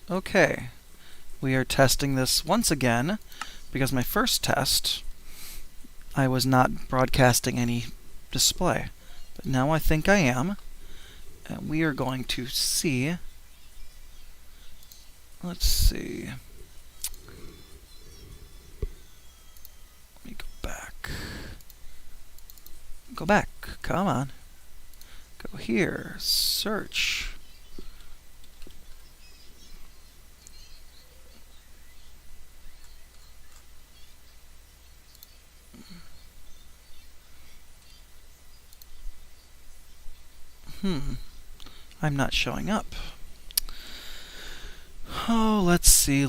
Okay, we are testing this once again because my first test I was not broadcasting any display, but now I think I am, and we are going to see. Let's see. Let me go back. Go back. Come on. Go here. Search. I'm not showing up. Oh, let's see.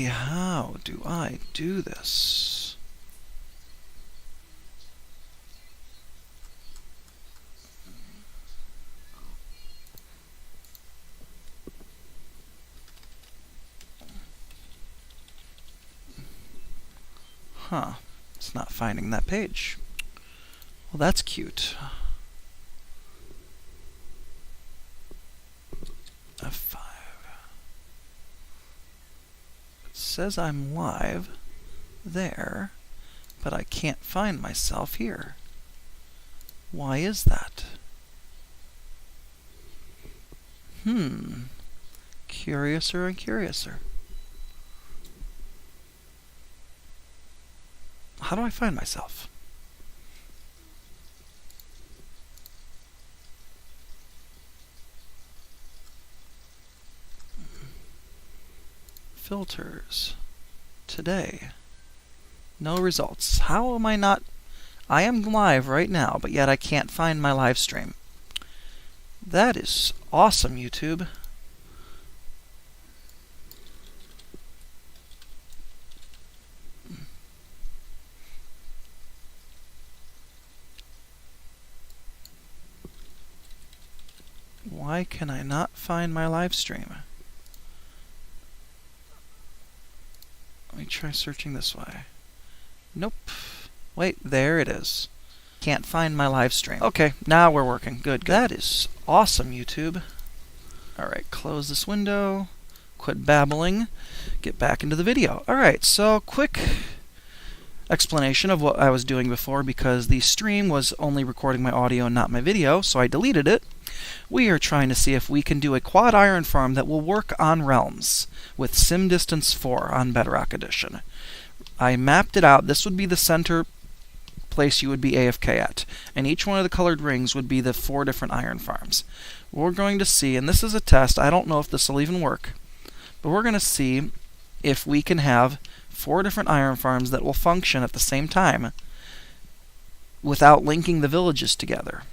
How do I do this? It's not finding that page. Well, that's cute. F5. It says I'm live there, but I can't find myself here. Why is that? Curiouser and curiouser. How do I find myself? Filters. Today. No results. How am I not? I am live right now, but yet I can't find my live stream. That is awesome, YouTube. Why can I not find my live stream? Let me try searching this way. Nope. Wait, there it is. Can't find my live stream. Okay, now we're working. Good. That is awesome, YouTube. Alright, close this window. Quit babbling. Get back into the video. Alright, so quick explanation of what I was doing before, because the stream was only recording my audio and not my video, so I deleted it. We are trying to see if we can do a quad iron farm that will work on realms with Sim Distance 4 on Bedrock Edition. I mapped it out. This would be the center place you would be AFK at, and each one of the colored rings would be the 4 different iron farms. We're going to see, and this is a test, I don't know if this will even work, but we're going to see if we can have 4 different iron farms that will function at the same time without linking the villages together.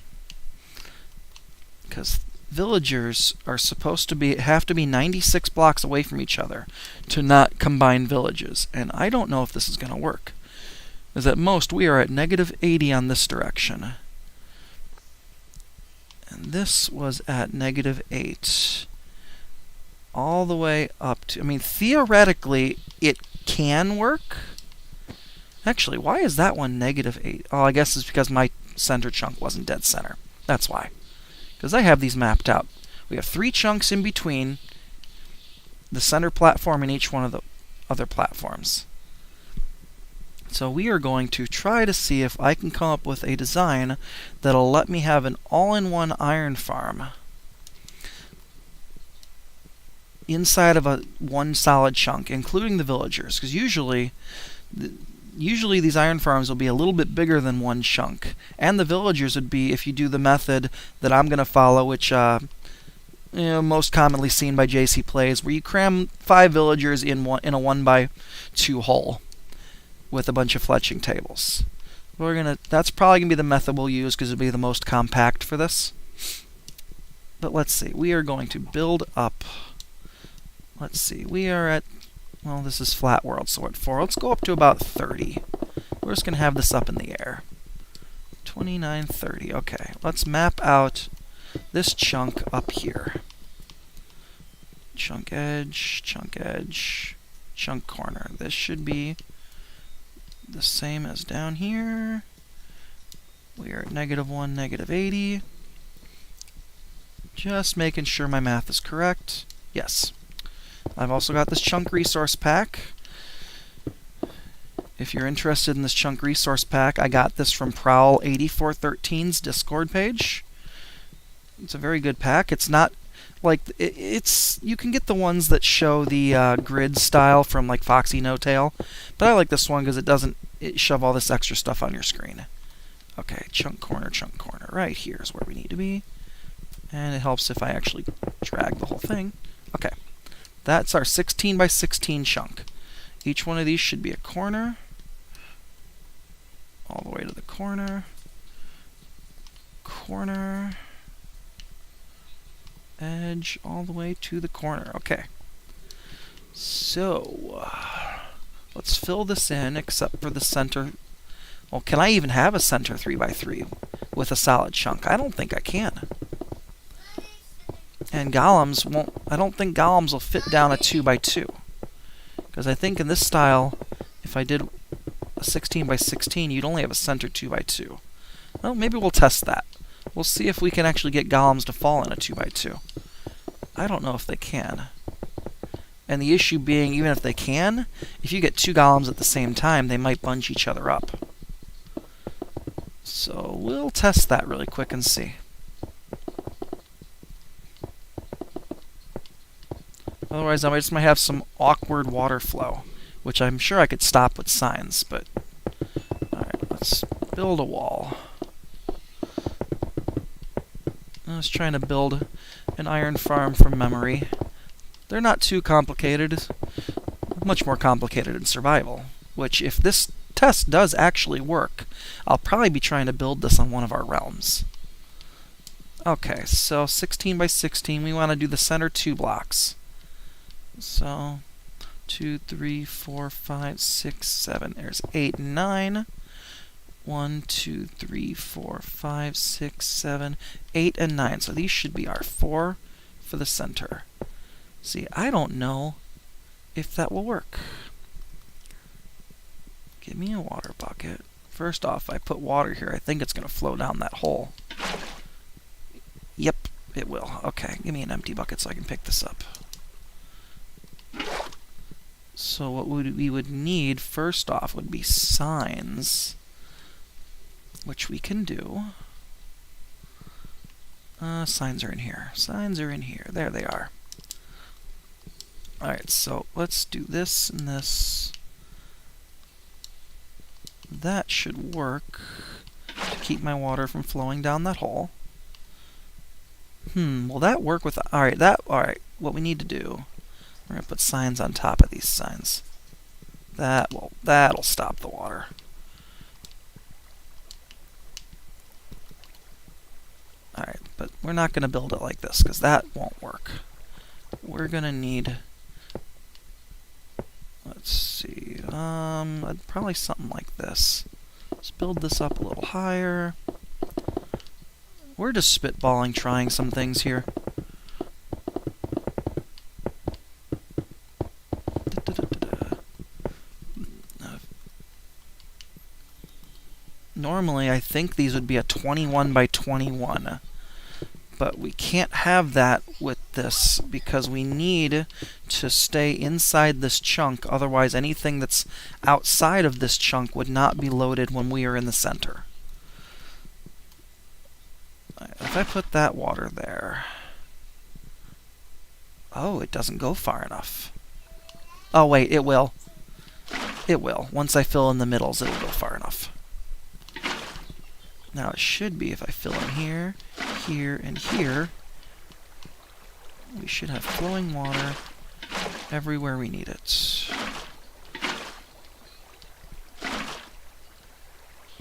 Because villagers are supposed to have to be 96 blocks away from each other to not combine villages, and I don't know if this is going to work. Because at most we are at -80 on this direction, and this was at -8 all the way up to, I mean, theoretically it can work. Actually, why is that one -8? Oh, I guess it's because my center chunk wasn't dead center. That's why. Because I have these mapped out. We have 3 chunks in between the center platform and each one of the other platforms. So we are going to try to see if I can come up with a design that'll let me have an all-in-one iron farm inside of one solid chunk, including the villagers. Because usually these iron farms will be a little bit bigger than one chunk, and the villagers would be, if you do the method that I'm going to follow, which most commonly seen by JC Plays, where you cram 5 villagers in a 1x2 hole with a bunch of fletching tables. That's probably going to be the method we'll use because it'll be the most compact for this. But let's see, we are going to build up. Let's see, we are at, well, this is flat world, so we're at 4. Let's go up to about 30. We're just going to have this up in the air. 29, 30. Okay, let's map out this chunk up here. Chunk edge, chunk corner. This should be the same as down here. We are at -1, -80. Just making sure my math is correct. Yes. I've also got this chunk resource pack. If you're interested in this chunk resource pack, I got this from Prowl8413's Discord page. It's a very good pack. It's not like it's you can get the ones that show the grid style from like Foxy No Tail, but I like this one because it doesn't shove all this extra stuff on your screen. Okay, chunk corner, right here is where we need to be, and it helps if I actually drag the whole thing. Okay, that's our 16 by 16 chunk. Each one of these should be a corner, all the way to the corner, edge, all the way to the corner. Okay. So, let's fill this in, except for the center. Well, can I even have a center 3x3 with a solid chunk? I don't think I can. And golems won't, I don't think golems will fit down a 2x2. Because I think in this style, if I did a 16 by 16, you'd only have a center 2x2. Well, maybe we'll test that. We'll see if we can actually get golems to fall in a 2x2. I don't know if they can. And the issue being, even if they can, if you get two golems at the same time, they might bunch each other up. So we'll test that really quick and see. Otherwise, I just might have some awkward water flow, which I'm sure I could stop with signs, but... Alright, let's build a wall. I was trying to build an iron farm from memory. They're not too complicated. Much more complicated in survival, which, if this test does actually work, I'll probably be trying to build this on one of our realms. Okay, so 16 by 16, we want to do the center 2 blocks. So, 2, 3, 4, 5, 6, 7, there's 8 and 9. 1, 2, 3, 4, 5, 6, 7, 8, and 9. So these should be our 4 for the center. See, I don't know if that will work. Give me a water bucket. First off, I put water here. I think it's going to flow down that hole. Yep, it will. Okay, give me an empty bucket so I can pick this up. So what we would need first off would be signs, which we can do. Signs are in here. Signs are in here. There they are. Alright, so let's do this and this. That should work to keep my water from flowing down that hole. Will that work with... Alright, what we need to do, we're going to put signs on top of these signs. That'll stop the water. Alright, but we're not going to build it like this, because that won't work. We're going to need... Let's see, probably something like this. Let's build this up a little higher. We're just spitballing, trying some things here. Normally, I think these would be a 21 by 21. But we can't have that with this because we need to stay inside this chunk. Otherwise, anything that's outside of this chunk would not be loaded when we are in the center. If I put that water there... Oh, it doesn't go far enough. Oh, wait, it will. It will. Once I fill in the middles, it'll go far enough. Now, it should be if I fill in here, here, and here, we should have flowing water everywhere we need it.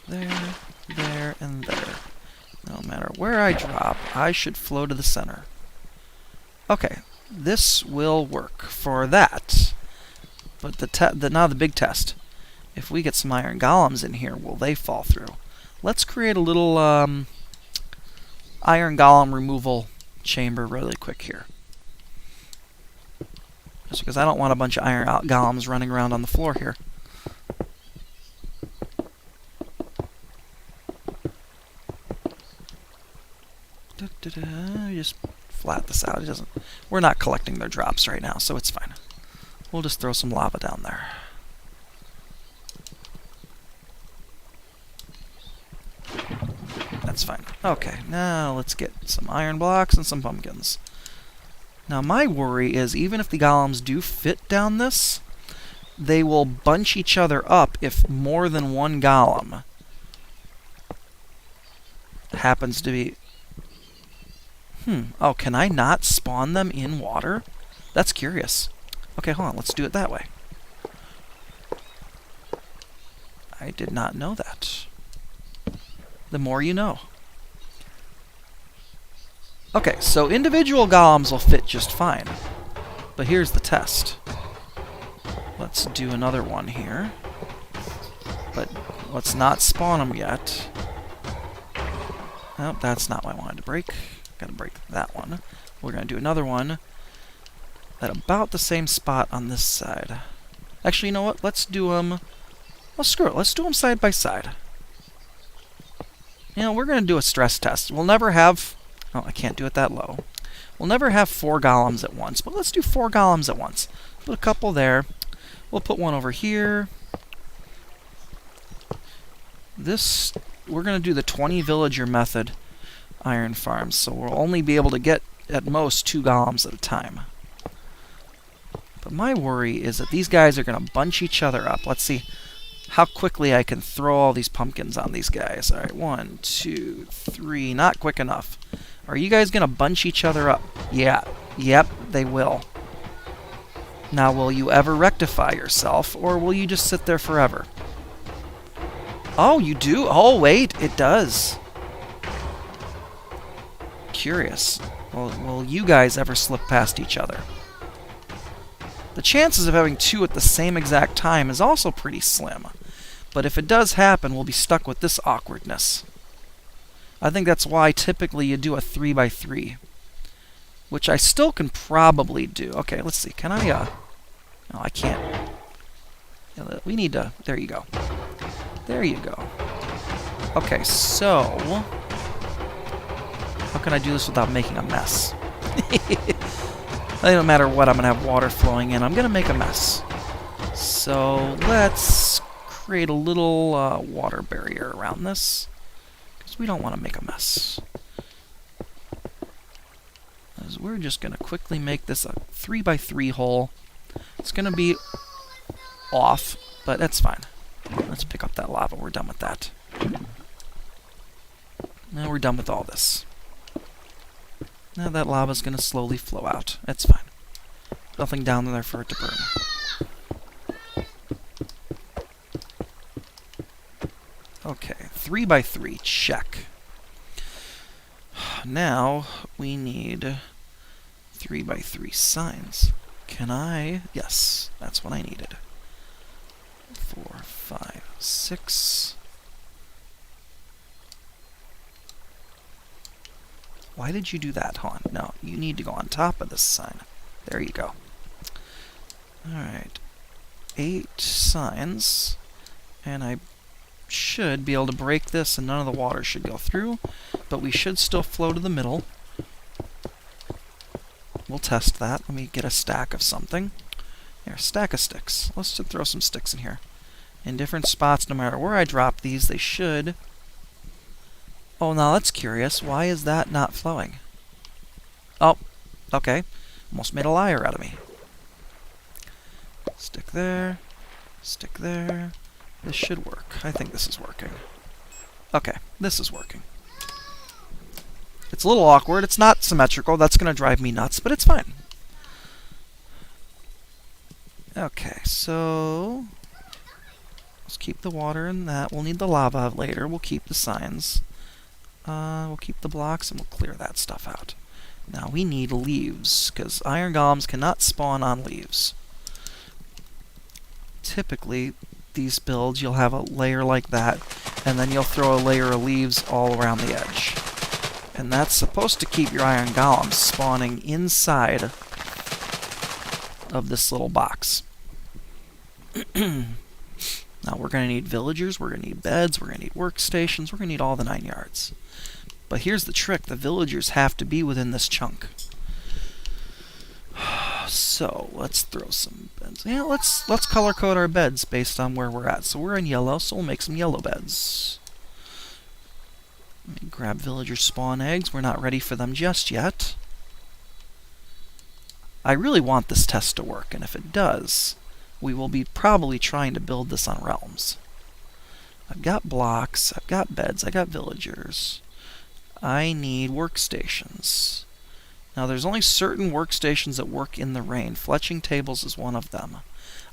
There, there, and there. No matter where I drop, I should flow to the center. Okay, this will work for that. But now the big test. If we get some iron golems in here, will they fall through? Let's create a little iron golem removal chamber really quick here. Just because I don't want a bunch of iron golems running around on the floor here. Just flat this out. It doesn't. We're not collecting their drops right now, so it's fine. We'll just throw some lava down there. That's fine. Okay, now let's get some iron blocks and some pumpkins. Now my worry is, even if the golems do fit down this, they will bunch each other up if more than one golem happens to be... Oh, can I not spawn them in water? That's curious. Okay, hold on. Let's do it that way. I did not know that. The more you know. Okay, so individual golems will fit just fine. But here's the test. Let's do another one here. But let's not spawn them yet. Nope, that's not what I wanted to break. Gotta break that one. We're gonna do another one at about the same spot on this side. Actually, you know what? Let's do them... Well, screw it. Let's do them side by side. You know, we're gonna do a stress test. We'll never have... Oh, I can't do it that low. We'll never have 4 golems at once, but let's do 4 golems at once. Put a couple there. We'll put one over here. This... We're gonna do the 20 villager method iron farms, so we'll only be able to get at most 2 golems at a time. But my worry is that these guys are going to bunch each other up. Let's see how quickly I can throw all these pumpkins on these guys. Alright, 1, 2, 3. Not quick enough. Are you guys going to bunch each other up? Yeah. Yep, they will. Now, will you ever rectify yourself, or will you just sit there forever? Oh, you do? Oh, wait, it does. Curious. Will you guys ever slip past each other? The chances of having 2 at the same exact time is also pretty slim. But if it does happen, we'll be stuck with this awkwardness. I think that's why typically you do a 3x3. Which I still can probably do. Okay, let's see. Can I, No, I can't. We need to... There you go. There you go. Okay, so... How can I do this without making a mess? It don't matter what, I'm going to have water flowing in. I'm going to make a mess. So let's create a little water barrier around this, because we don't want to make a mess. As we're just going to quickly make this a 3x3 hole. It's going to be off, but that's fine. Let's pick up that lava. We're done with that. Now we're done with all this. Now that lava's going to slowly flow out. It's fine. Nothing down there for it to burn. Okay, 3x3, check. Now we need 3x3 signs. Can I? Yes, that's what I needed. 4, 5, 6. Why did you do that, hon? No, you need to go on top of this sign. There you go. Alright. 8 signs. And I should be able to break this and none of the water should go through. But we should still flow to the middle. We'll test that. Let me get a stack of something. Here, a stack of sticks. Let's just throw some sticks in here. In different spots, no matter where I drop these, they should... Oh, now that's curious. Why is that not flowing? Oh, okay. Almost made a liar out of me. Stick there. Stick there. This should work. I think this is working. Okay, this is working. It's a little awkward. It's not symmetrical. That's going to drive me nuts, but it's fine. Okay, so... Let's keep the water in that. We'll need the lava later. We'll keep the signs. We'll keep the blocks and we'll clear that stuff out. Now we need leaves, because iron golems cannot spawn on leaves. Typically, these builds, you'll have a layer like that, and then you'll throw a layer of leaves all around the edge. And that's supposed to keep your iron golems spawning inside of this little box. Now we're going to need villagers, we're going to need beds, we're going to need workstations, we're going to need all the 9 yards. But here's the trick, the villagers have to be within this chunk. So let's throw some beds. Yeah, let's color code our beds based on where we're at. So we're in yellow, so we'll make some yellow beds. Let me grab villager spawn eggs. We're not ready for them just yet. I really want this test to work, and if it does, we will be probably trying to build this on realms. I've got blocks, I've got beds, I got villagers. I need workstations. Now there's only certain workstations that work in the rain. Fletching tables is one of them.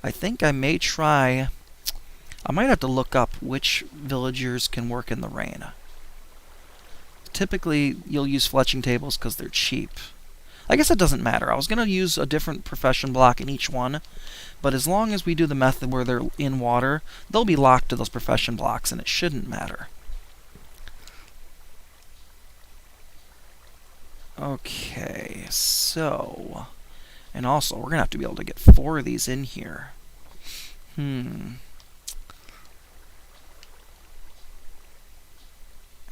I think I may try... I might have to look up which villagers can work in the rain. Typically, you'll use fletching tables because they're cheap. I guess it doesn't matter. I was going to use a different profession block in each one, but as long as we do the method where they're in water, they'll be locked to those profession blocks, and it shouldn't matter. Okay, so... And also, we're going to have to be able to get 4 of these in here. And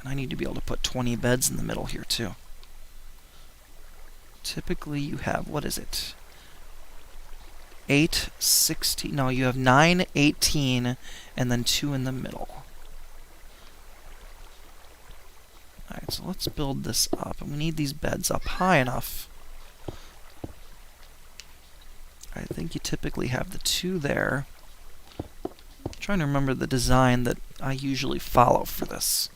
I need to be able to put 20 beds in the middle here, too. Typically, you have, what is it? 8, 16... No, you have 9, 18, and then 2 in the middle. Alright, so let's build this up. And we need these beds up high enough. I think you typically have the 2 there. I'm trying to remember the design that I usually follow for this.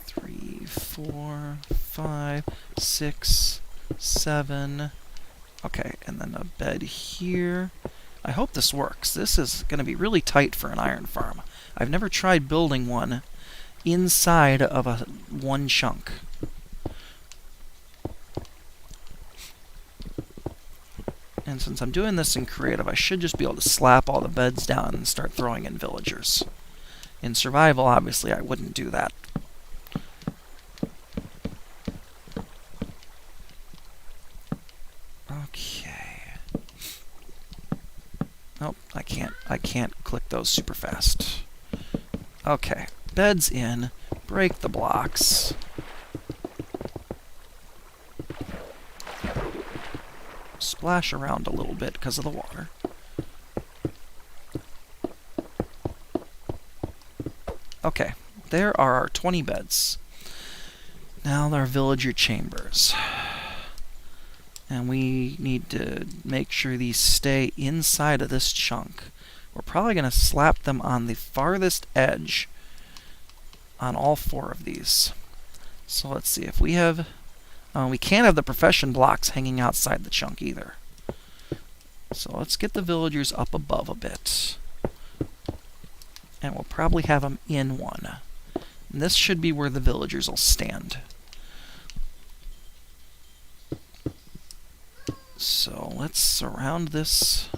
3, 4, 5, 6, 7. Okay, and then a bed here. I hope this works. This is going to be really tight for an iron farm. I've never tried building one inside of one chunk. And since I'm doing this in creative, I should just be able to slap all the beds down and start throwing in villagers. In survival, obviously, I wouldn't do that. Okay. Nope, I can't click those super fast. Okay, beds in, break the blocks. Splash around a little bit because of the water. Okay, there are our 20 beds. Now there are villager chambers. And we need to make sure these stay inside of this chunk. We're probably going to slap them on the farthest edge on all 4 of these. So let's see if we have... we can't have the profession blocks hanging outside the chunk either. So let's get the villagers up above a bit. And we'll probably have them in one. And this should be where the villagers will stand. So let's surround this.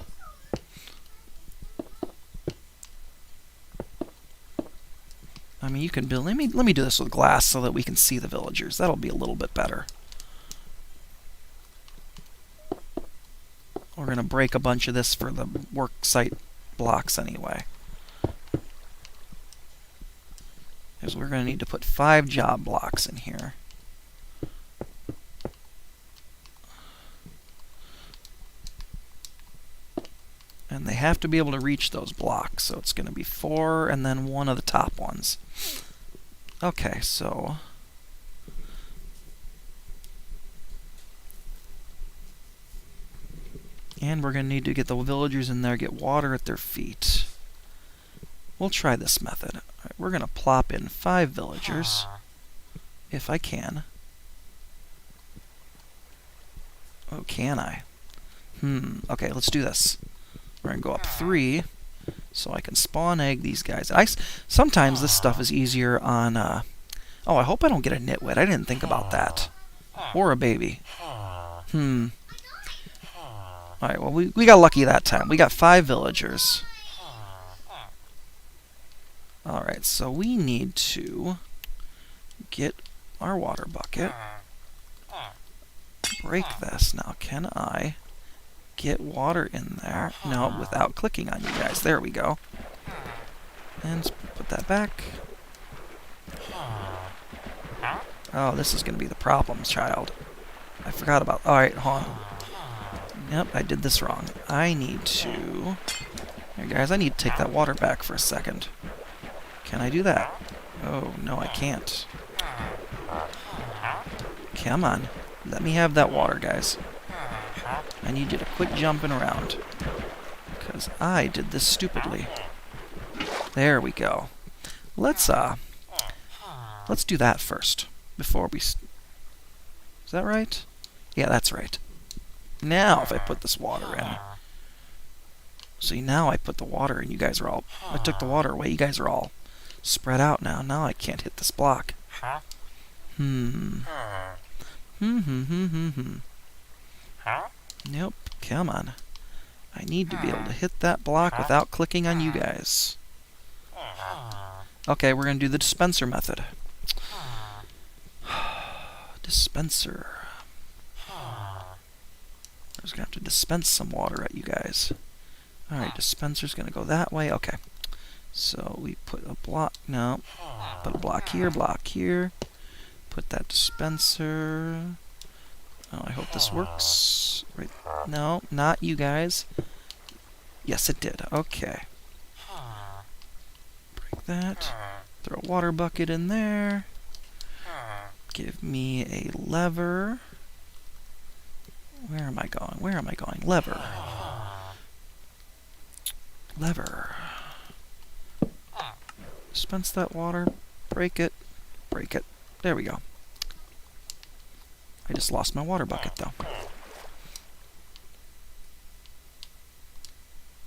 I mean, you can build... Let me do this with glass so that we can see the villagers. That'll be a little bit better. We're going to break a bunch of this for the work site blocks anyway. Because we're going to need to put 5 job blocks in here. And they have to be able to reach those blocks, so it's going to be 4 and then 1 of the top ones. Okay, so... And we're going to need to get the villagers in there, get water at their feet. We'll try this method. All right, we're going to plop in 5 villagers, if I can. Oh, can I? Okay, let's do this. We're going to go up 3, so I can spawn egg these guys. Sometimes this stuff is easier on... Oh, I hope I don't get a nitwit. I didn't think about that. Or a baby. Alright, well, we got lucky that time. We got 5 villagers. Alright, so we need to get our water bucket. Break this. Now, can I... get water in there? No, without clicking on you guys. There we go. And put that back. Oh, this is going to be the problem, child. I forgot about... Alright, hold on. Yep, I did this wrong. I need to... Here, guys, I need to take that water back for a second. Can I do that? Oh, no, I can't. Come on. Let me have that water, guys. I need you to quit jumping around. Because I did this stupidly. There we go. Let's do that first. Before we... Is that right? Yeah, that's right. Now, if I put this water in... See, now I put the water in, you guys are all... I took the water away, you guys are all spread out now. Now I can't hit this block. Nope, come on. I need to be able to hit that block without clicking on you guys. Okay, we're going to do the dispenser method. Dispenser. I'm just going to have to dispense some water at you guys. Alright, dispenser's going to go that way. Okay. So we put a block... No. Put a block here, block here. Put that dispenser... Oh, I hope this works. Right. No, not you guys. Yes, it did. Okay. Break that. Throw a water bucket in there. Give me a lever. Where am I going? Where am I going? Lever. Lever. Dispense that water. Break it. Break it. There we go. I just lost my water bucket, though.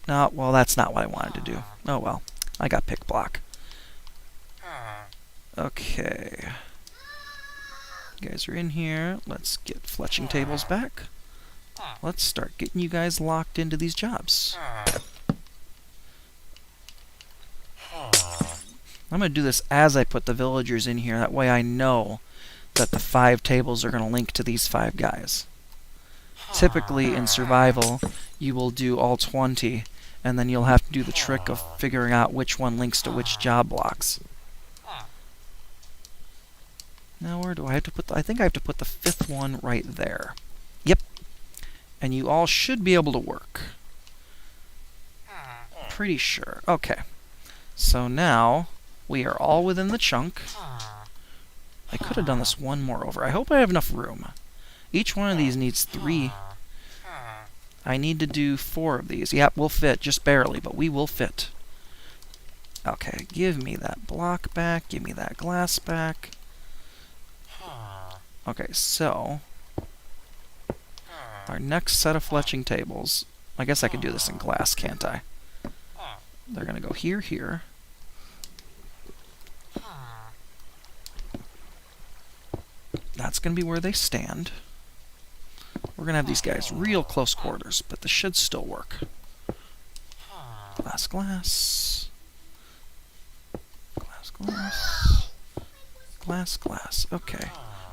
No, well, that's not what I wanted to do. Oh, well. I got pick block. Okay. You guys are in here. Let's get fletching tables back. Let's start getting you guys locked into these jobs. I'm going to do this as I put the villagers in here. That way I know that the 5 tables are going to link to these 5 guys. Typically, in survival, you will do all 20, and then you'll have to do the trick of figuring out which one links to which job blocks. Now, where do I have to put I think I have to put the 5th one right there. Yep. And you all should be able to work. Pretty sure. Okay. So now, we are all within the chunk. I could have done this one more over. I hope I have enough room. Each one of these needs 3. I need to do 4 of these. Yep, we'll fit, just barely, but we will fit. Okay, give me that block back. Give me that glass back. Okay, so... our next set of fletching tables... I guess I could do this in glass, can't I? They're going to go here, here. That's going to be where they stand. We're going to have these guys real close quarters, but this should still work. Glass, glass. Glass, glass. Glass, glass. Okay.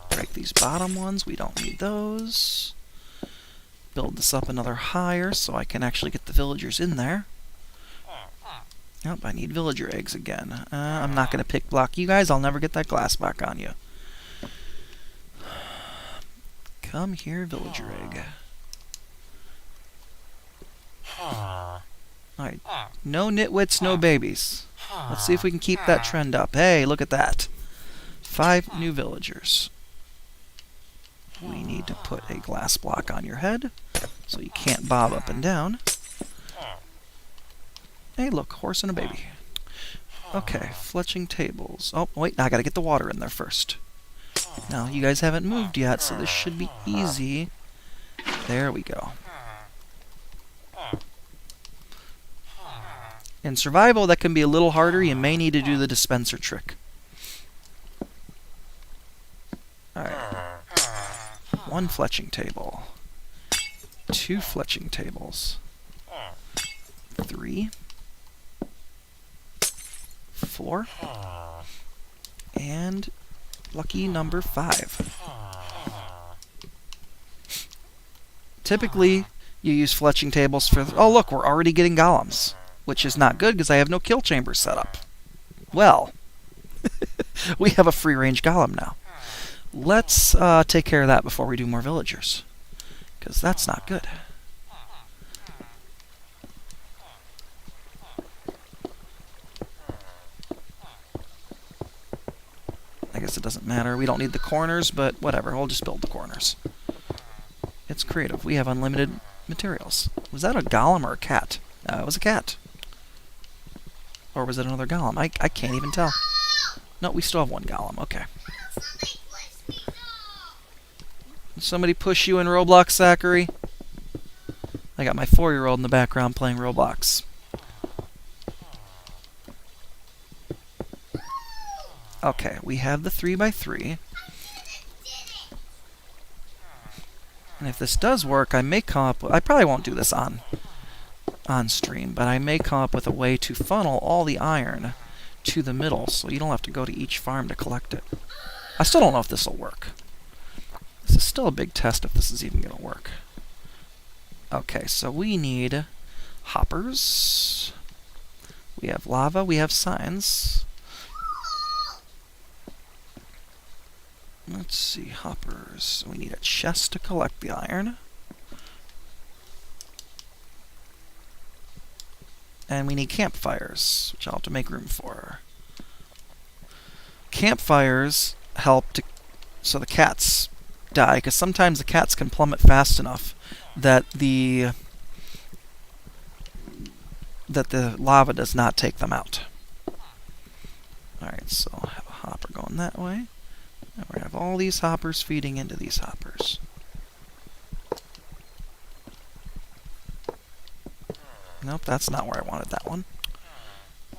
Break these bottom ones. We don't need those. Build this up another higher so I can actually get the villagers in there. Yep, I need villager eggs again. I'm not going to pick block you guys. I'll never get that glass back on you. Come here, villager egg. Alright, no nitwits, no babies. Let's see if we can keep that trend up. Hey, look at that. 5 new villagers. We need to put a glass block on your head so you can't bob up and down. Hey, look, horse and a baby. Okay, fletching tables. Oh, wait, now I gotta get the water in there first. Now, you guys haven't moved yet, so this should be easy. There we go. In survival, that can be a little harder. You may need to do the dispenser trick. Alright. 1 fletching table. 2 fletching tables. 3. 4. And lucky number 5. Typically, you use fletching tables for... Oh, look, we're already getting golems. Which is not good, because I have no kill chamber set up. Well, we have a free-range golem now. let's take care of that before we do more villagers, because that's not good. I guess it doesn't matter. We don't need the corners, but whatever. We'll just build the corners. It's creative. We have unlimited materials. Was that a golem or a cat? It was a cat. Or was it another golem? I can't even tell. No, we still have one golem. Okay. Did somebody push you in Roblox, Zachary? I got my 4-year-old in the background playing Roblox. Okay, we have the 3x3. And if this does work, I may come up with, I probably won't do this on stream, but I may come up with a way to funnel all the iron to the middle so you don't have to go to each farm to collect it. I still don't know if this will work. This is still a big test if this is even going to work. Okay, so we need hoppers. We have lava, we have signs. Let's see, hoppers. We need a chest to collect the iron. And we need campfires, which I'll have to make room for. Campfires help so the cats die, because sometimes the cats can plummet fast enough that the lava does not take them out. Alright, so I'll have a hopper going that way. And we're going to have all these hoppers feeding into these hoppers. Nope, that's not where I wanted that one.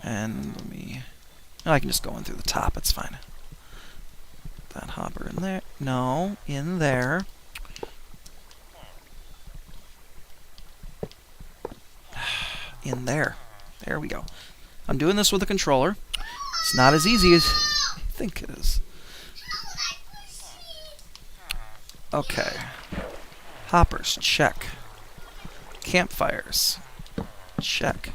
And let me... Oh, I can just go in through the top, it's fine. That hopper in there. No, in there. In there. There we go. I'm doing this with a controller. It's not as easy as you think it is. Okay. Hoppers, check. Campfires, check.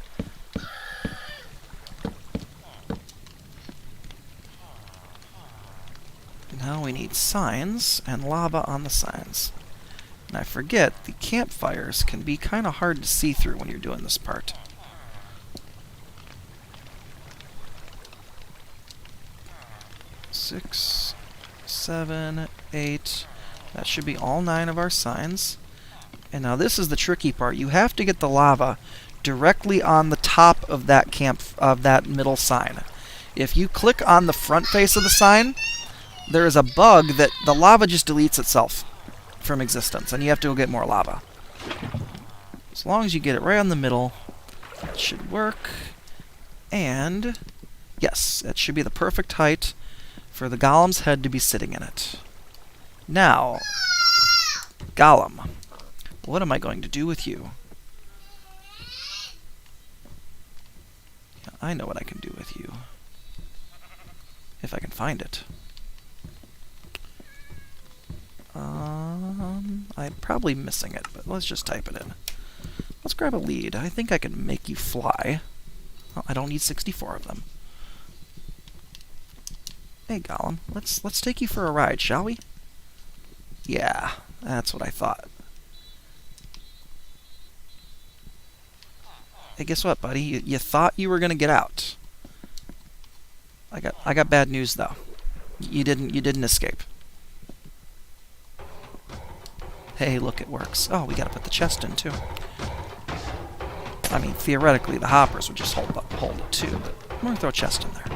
Now we need signs and lava on the signs. And I forget, the campfires can be kind of hard to see through when you're doing this part. Six, 7, 8. That should be all 9 of our signs. And now this is the tricky part. You have to get the lava directly on the top of that middle sign. If you click on the front face of the sign, there is a bug that the lava just deletes itself from existence, and you have to go get more lava. As long as you get it right on the middle, it should work. And yes, it should be the perfect height for the golem's head to be sitting in it. Now, Golem, what am I going to do with you? I know what I can do with you. If I can find it. I'm probably missing it, but let's just type it in. Let's grab a lead. I think I can make you fly. Oh, I don't need 64 of them. Hey, Golem, let's take you for a ride, shall we? Yeah, that's what I thought. Hey, guess what, buddy? You thought you were gonna get out. I got bad news though. You didn't escape. Hey, look, it works. Oh, we gotta put the chest in too. I mean, theoretically, the hoppers would just hold it too, but I'm gonna throw a chest in there.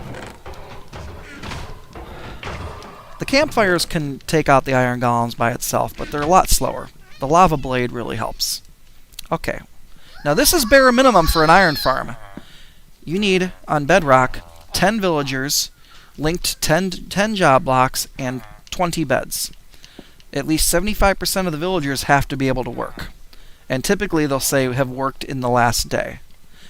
The campfires can take out the iron golems by itself, but they're a lot slower. The lava blade really helps. Okay. Now this is bare minimum for an iron farm. You need, on Bedrock, 10 villagers, linked 10 job blocks, and 20 beds. At least 75% of the villagers have to be able to work. And typically they'll say have worked in the last day.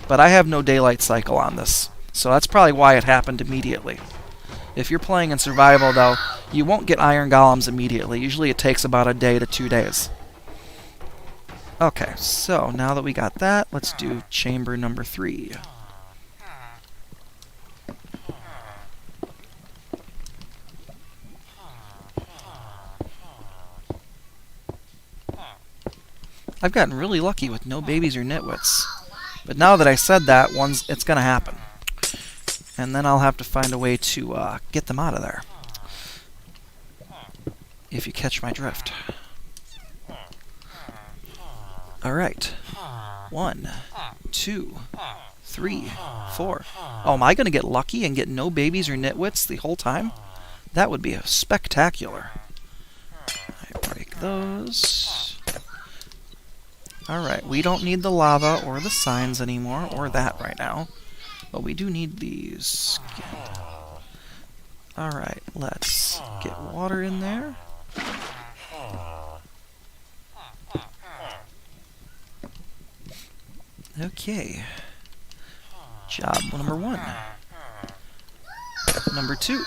But I have no daylight cycle on this, so that's probably why it happened immediately. If you're playing in survival, though, you won't get iron golems immediately. Usually it takes about a day to 2 days. Okay, so now that we got that, let's do chamber number 3. I've gotten really lucky with no babies or nitwits. But now that I said that, it's going to happen. And then I'll have to find a way to get them out of there. If you catch my drift. Alright. 1, 2, 3, 4. Oh, am I going to get lucky and get no babies or nitwits the whole time? That would be spectacular. I break those. Alright, we don't need the lava or the signs anymore, or that right now. But we do need these. Alright, let's get water in there. Okay. Job number 1. Number 2.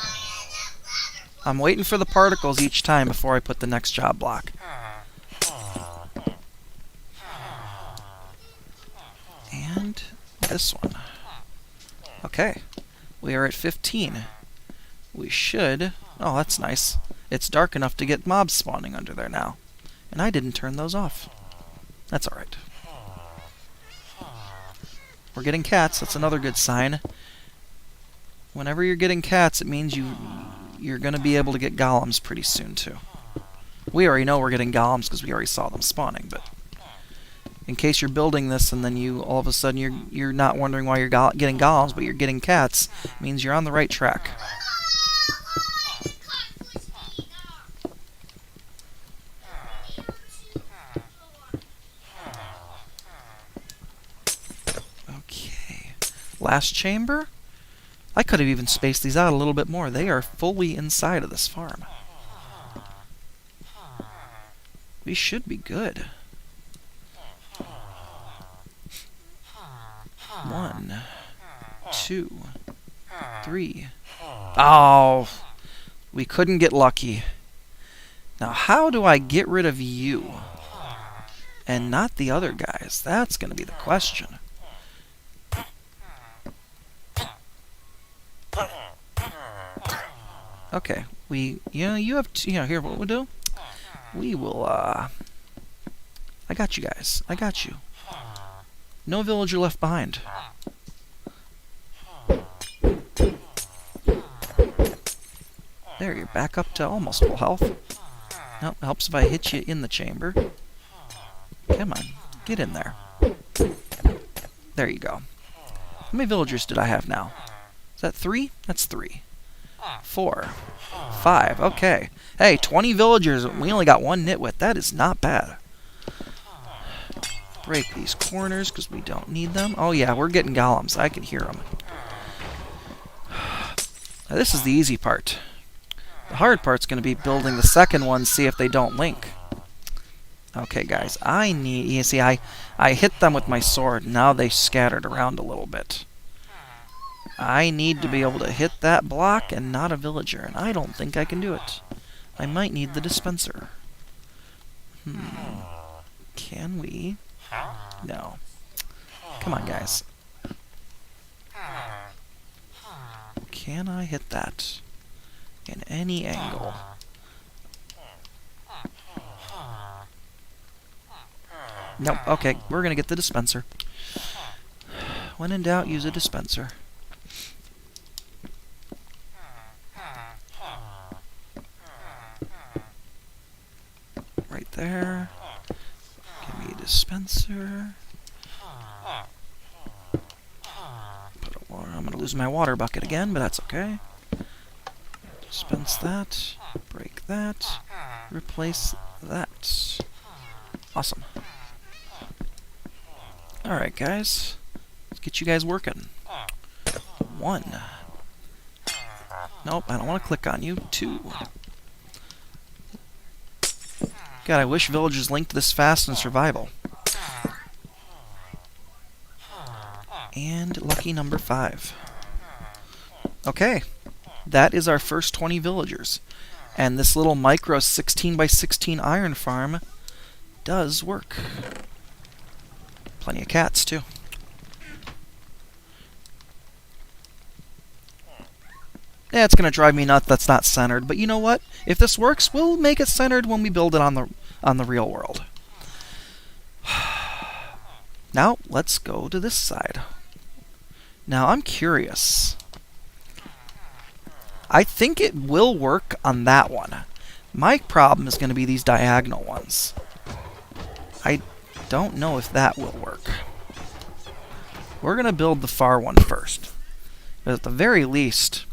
I'm waiting for the particles each time before I put the next job block. And this one. Okay. We are at 15. We should... Oh, that's nice. It's dark enough to get mobs spawning under there now. And I didn't turn those off. That's alright. We're getting cats. That's another good sign. Whenever you're getting cats, it means you're going to be able to get golems pretty soon, too. We already know we're getting golems because we already saw them spawning, but in case you're building this and then all of a sudden you're not wondering why you're getting golems, but you're getting cats, it means you're on the right track. Okay. Last chamber? I could have even spaced these out a little bit more. They are fully inside of this farm. We should be good. 1, 2, 3. Oh, we couldn't get lucky. Now, how do I get rid of you and not the other guys? That's going to be the question. Okay, you have to, here, what we'll do? We will, I got you guys. I got you. No villager left behind. There, you're back up to almost full health. Nope, helps if I hit you in the chamber. Come on, get in there. There you go. How many villagers did I have now? Is that 3? That's 3. 4. 5. Okay. Hey, 20 villagers. We only got 1 nitwit. That is not bad. Break these corners because we don't need them. Oh yeah, we're getting golems. I can hear them. Now, this is the easy part. The hard part's going to be building the second one, see if they don't link. Okay, guys. You see, I hit them with my sword. Now they scattered around a little bit. I need to be able to hit that block and not a villager, and I don't think I can do it. I might need the dispenser. Can we? No. Come on, guys. Can I hit that in any angle? Nope. Okay, we're going to get the dispenser. When in doubt, use a dispenser. Right there. Give me a dispenser. Put a water. I'm going to lose my water bucket again, but that's okay. Dispense that. Break that. Replace that. Awesome. Alright, guys. Let's get you guys working. 1. Nope, I don't want to click on you. 2. God, I wish villagers linked this fast in survival. And lucky number 5. Okay, that is our first 20 villagers. And this little micro 16 by 16 iron farm does work. Plenty of cats, too. Yeah, it's going to drive me nuts that's not centered, but you know what? If this works, we'll make it centered when we build it on the real world. Now, let's go to this side. Now, I'm curious. I think it will work on that one. My problem is going to be these diagonal ones. I don't know if that will work. We're going to build the far one first. But at the very least,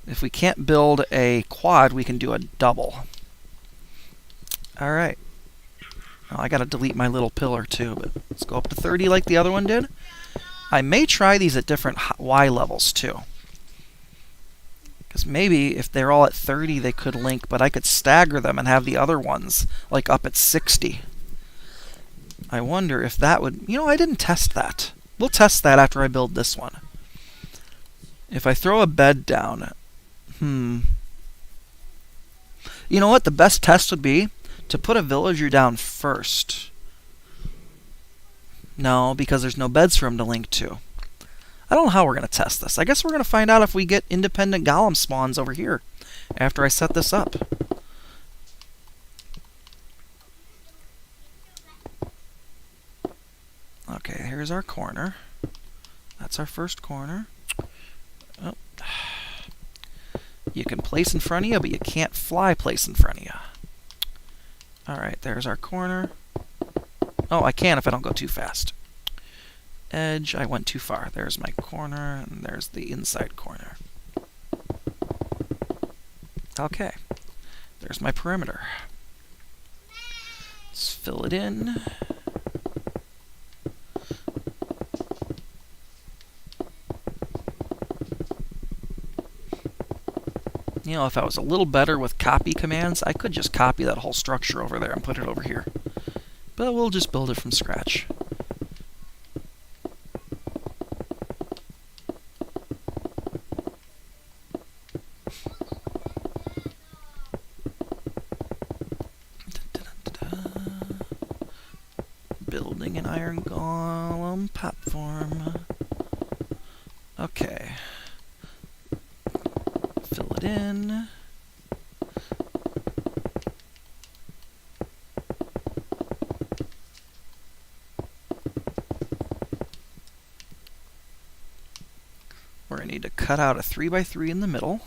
if we can't build a quad, we can do a double. Alright. Oh, I got to delete my little pillar too, but let's go up to 30 like the other one did. I may try these at different Y levels too. Because maybe if they're all at 30, they could link, but I could stagger them and have the other ones like up at 60. I wonder if that would... You know, I didn't test that. We'll test that after I build this one. If I throw a bed down... You know what? The best test would be to put a villager down first. No, because there's no beds for him to link to. I don't know how we're going to test this. I guess we're going to find out if we get independent golem spawns over here after I set this up. Okay, here's our corner. That's our first corner. Oh. You can place in front of you, but you can't fly place in front of you. Alright, there's our corner. Oh, I can if I don't go too fast. Edge, I went too far. There's my corner, and there's the inside corner. Okay, there's my perimeter. Let's fill it in. You know, if I was a little better with copy commands, I could just copy that whole structure over there and put it over here. But we'll just build it from scratch. Building an iron golem platform. Okay. Fill it in. We're going to need to cut out a 3x3 in the middle.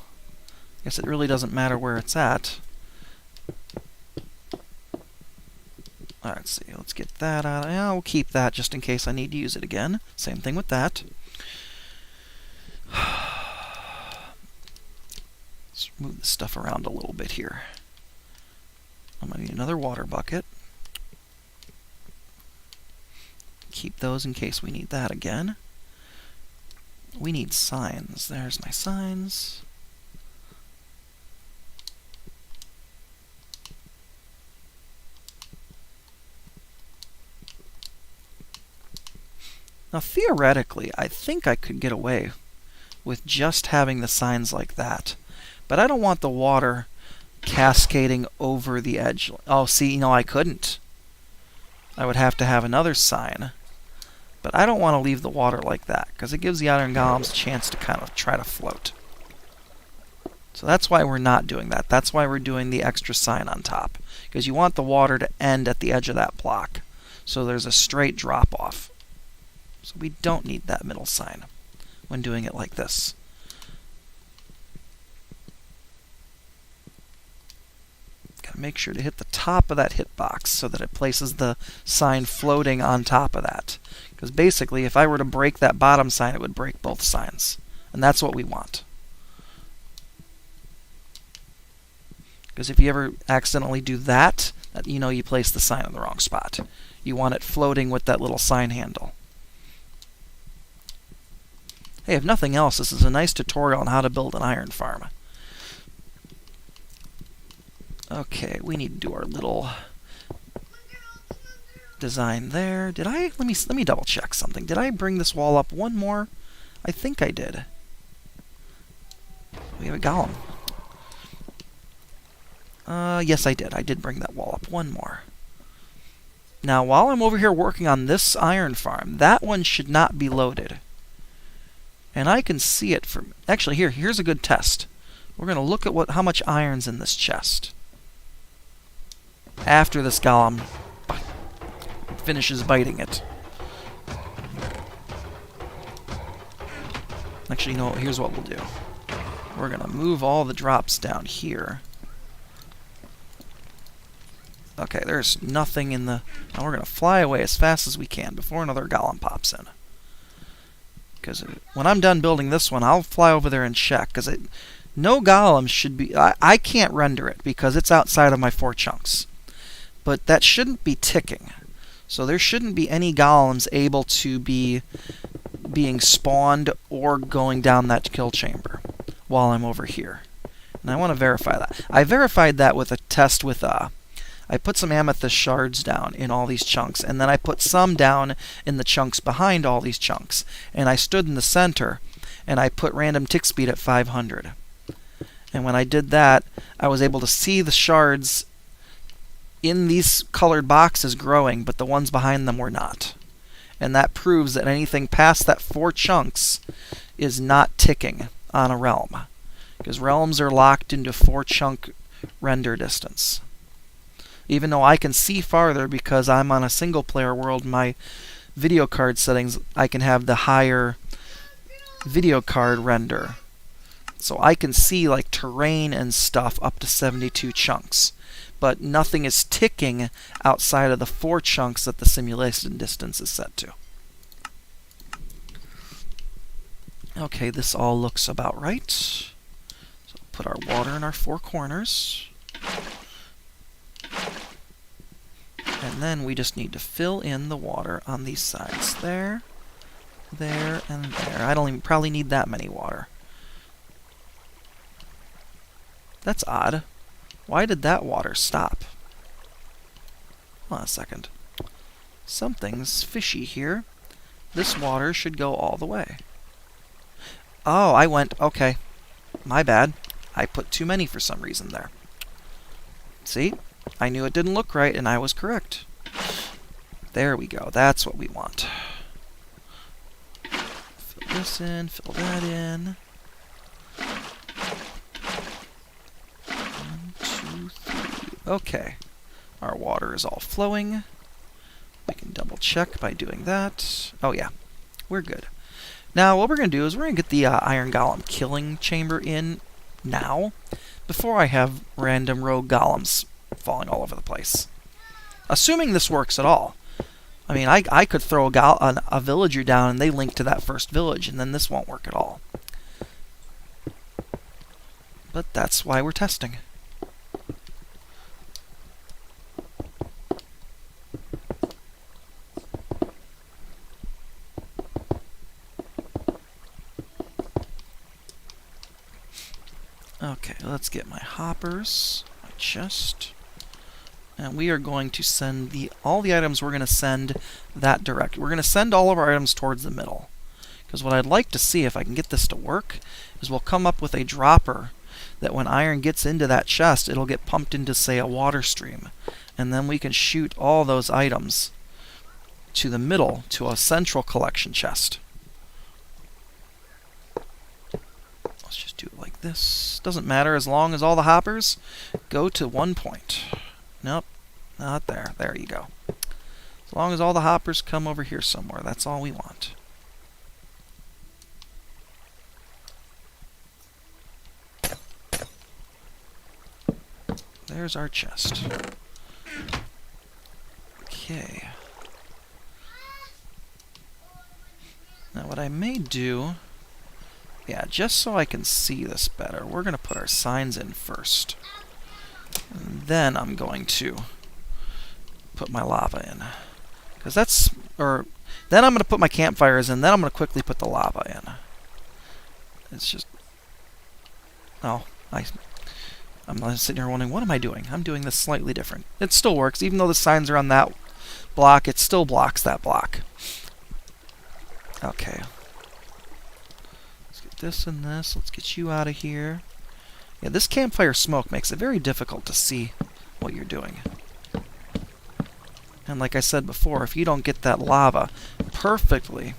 Guess it really doesn't matter where it's at. Alright, let's see. Let's get that out. I'll keep that just in case I need to use it again. Same thing with that. Let's move this stuff around a little bit here. I'm going to need another water bucket. Keep those in case we need that again. We need signs. There's my signs. Now, theoretically, I think I could get away with just having the signs like that. But I don't want the water cascading over the edge. Oh, see, no, I couldn't. I would have to have another sign. But I don't want to leave the water like that, because it gives the iron golems a chance to kind of try to float. So that's why we're not doing that. That's why we're doing the extra sign on top. Because you want the water to end at the edge of that block. So there's a straight drop-off. So we don't need that middle sign when doing it like this. Gotta make sure to hit the top of that hitbox so that it places the sign floating on top of that. Because basically, if I were to break that bottom sign, it would break both signs. And that's what we want. Because if you ever accidentally do that, you know you place the sign in the wrong spot. You want it floating with that little sign handle. Hey, if nothing else, this is a nice tutorial on how to build an iron farm. Okay, we need to do our little design there. Did I? Let me double check something. Did I bring this wall up one more? I think I did. We have a golem. Yes, I did. I did bring that wall up one more. Now, while I'm over here working on this iron farm, that one should not be loaded. And I can see it from... Actually, here's a good test. We're going to look at how much iron's in this chest. After this golem finishes biting it. Actually, you know what? Here's what we'll do. We're going to move all the drops down here. Okay, there's nothing in the... Now we're going to fly away as fast as we can before another golem pops in. Because when I'm done building this one, I'll fly over there and check. Because no golem should be... I can't render it because it's outside of my 4 chunks. But that shouldn't be ticking. So there shouldn't be any golems able to be being spawned or going down that kill chamber while I'm over here. And I want to verify that. I verified that with a test with... I put some amethyst shards down in all these chunks, and then I put some down in the chunks behind all these chunks. And I stood in the center, and I put random tick speed at 500. And when I did that, I was able to see the shards in these colored boxes growing, but the ones behind them were not. And that proves that anything past that 4 chunks is not ticking on a realm. Because realms are locked into 4-chunk render distance. Even though I can see farther because I'm on a single-player world, my video card settings, I can have the higher video card render. So I can see like terrain and stuff up to 72 chunks. But nothing is ticking outside of the 4 chunks that the simulation distance is set to. Okay, this all looks about right. So put our water in our 4 corners. And then we just need to fill in the water on these sides. There, there, and there. I don't even probably need that many water. That's odd. Why did that water stop? Hold on a second. Something's fishy here. This water should go all the way. Oh, I went... Okay. My bad. I put too many for some reason there. See? I knew it didn't look right, and I was correct. There we go. That's what we want. Fill this in, fill that in. 1, 2, 3. Okay. Our water is all flowing. We can double check by doing that. Oh yeah, we're good. Now what we're going to do is we're going to get the Iron Golem killing chamber in now, before I have random rogue golems falling all over the place. Assuming this works at all. I mean, I could throw a villager down and they link to that first village, and then this won't work at all. But that's why we're testing. Okay, let's get my hoppers, my chest. And we are going to send all the items we're going to send that direct. We're going to send all of our items towards the middle. Because what I'd like to see, if I can get this to work, is we'll come up with a dropper that when iron gets into that chest, it'll get pumped into, say, a water stream. And then we can shoot all those items to the middle, to a central collection chest. Let's just do it like this. Doesn't matter as long as all the hoppers go to one point. Nope, not there. There you go. As long as all the hoppers come over here somewhere, that's all we want. There's our chest. Okay. Now what I may do, yeah, just so I can see this better, we're going to put our signs in first. And then I'm going to put my lava in. Because then I'm going to put my campfires in, then I'm going to quickly put the lava in. It's just... Oh, I'm sitting here wondering, what am I doing? I'm doing this slightly different. It still works. Even though the signs are on that block, it still blocks that block. Okay. Let's get this and this. Let's get you out of here. Yeah, this campfire smoke makes it very difficult to see what you're doing. And like I said before, if you don't get that lava perfectly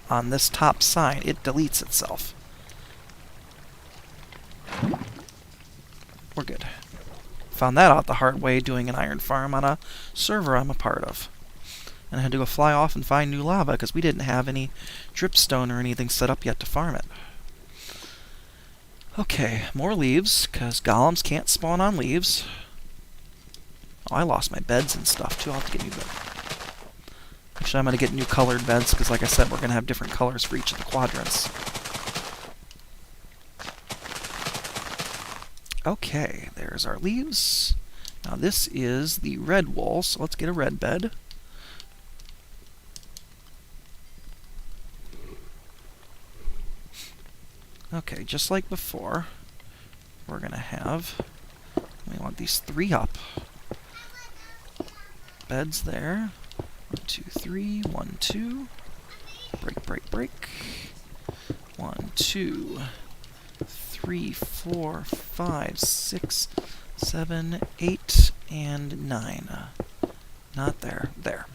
on this top sign, it deletes itself. We're good. Found that out the hard way doing an iron farm on a server I'm a part of. And I had to go fly off and find new lava because we didn't have any dripstone or anything set up yet to farm it. Okay, more leaves, because golems can't spawn on leaves. Oh, I lost my beds and stuff, too. I'll have to get new beds. Actually, I'm going to get new colored beds, because like I said, we're going to have different colors for each of the quadrants. Okay, there's our leaves. Now this is the red wool, so let's get a red bed. Okay, just like before, we're going to have, we want these 3 up. Beds there. 1, 2, 3, 1, 2. Break, break, break. 1, 2, 3, 4, 5, 6, 7, 8, and 9. Not there. There.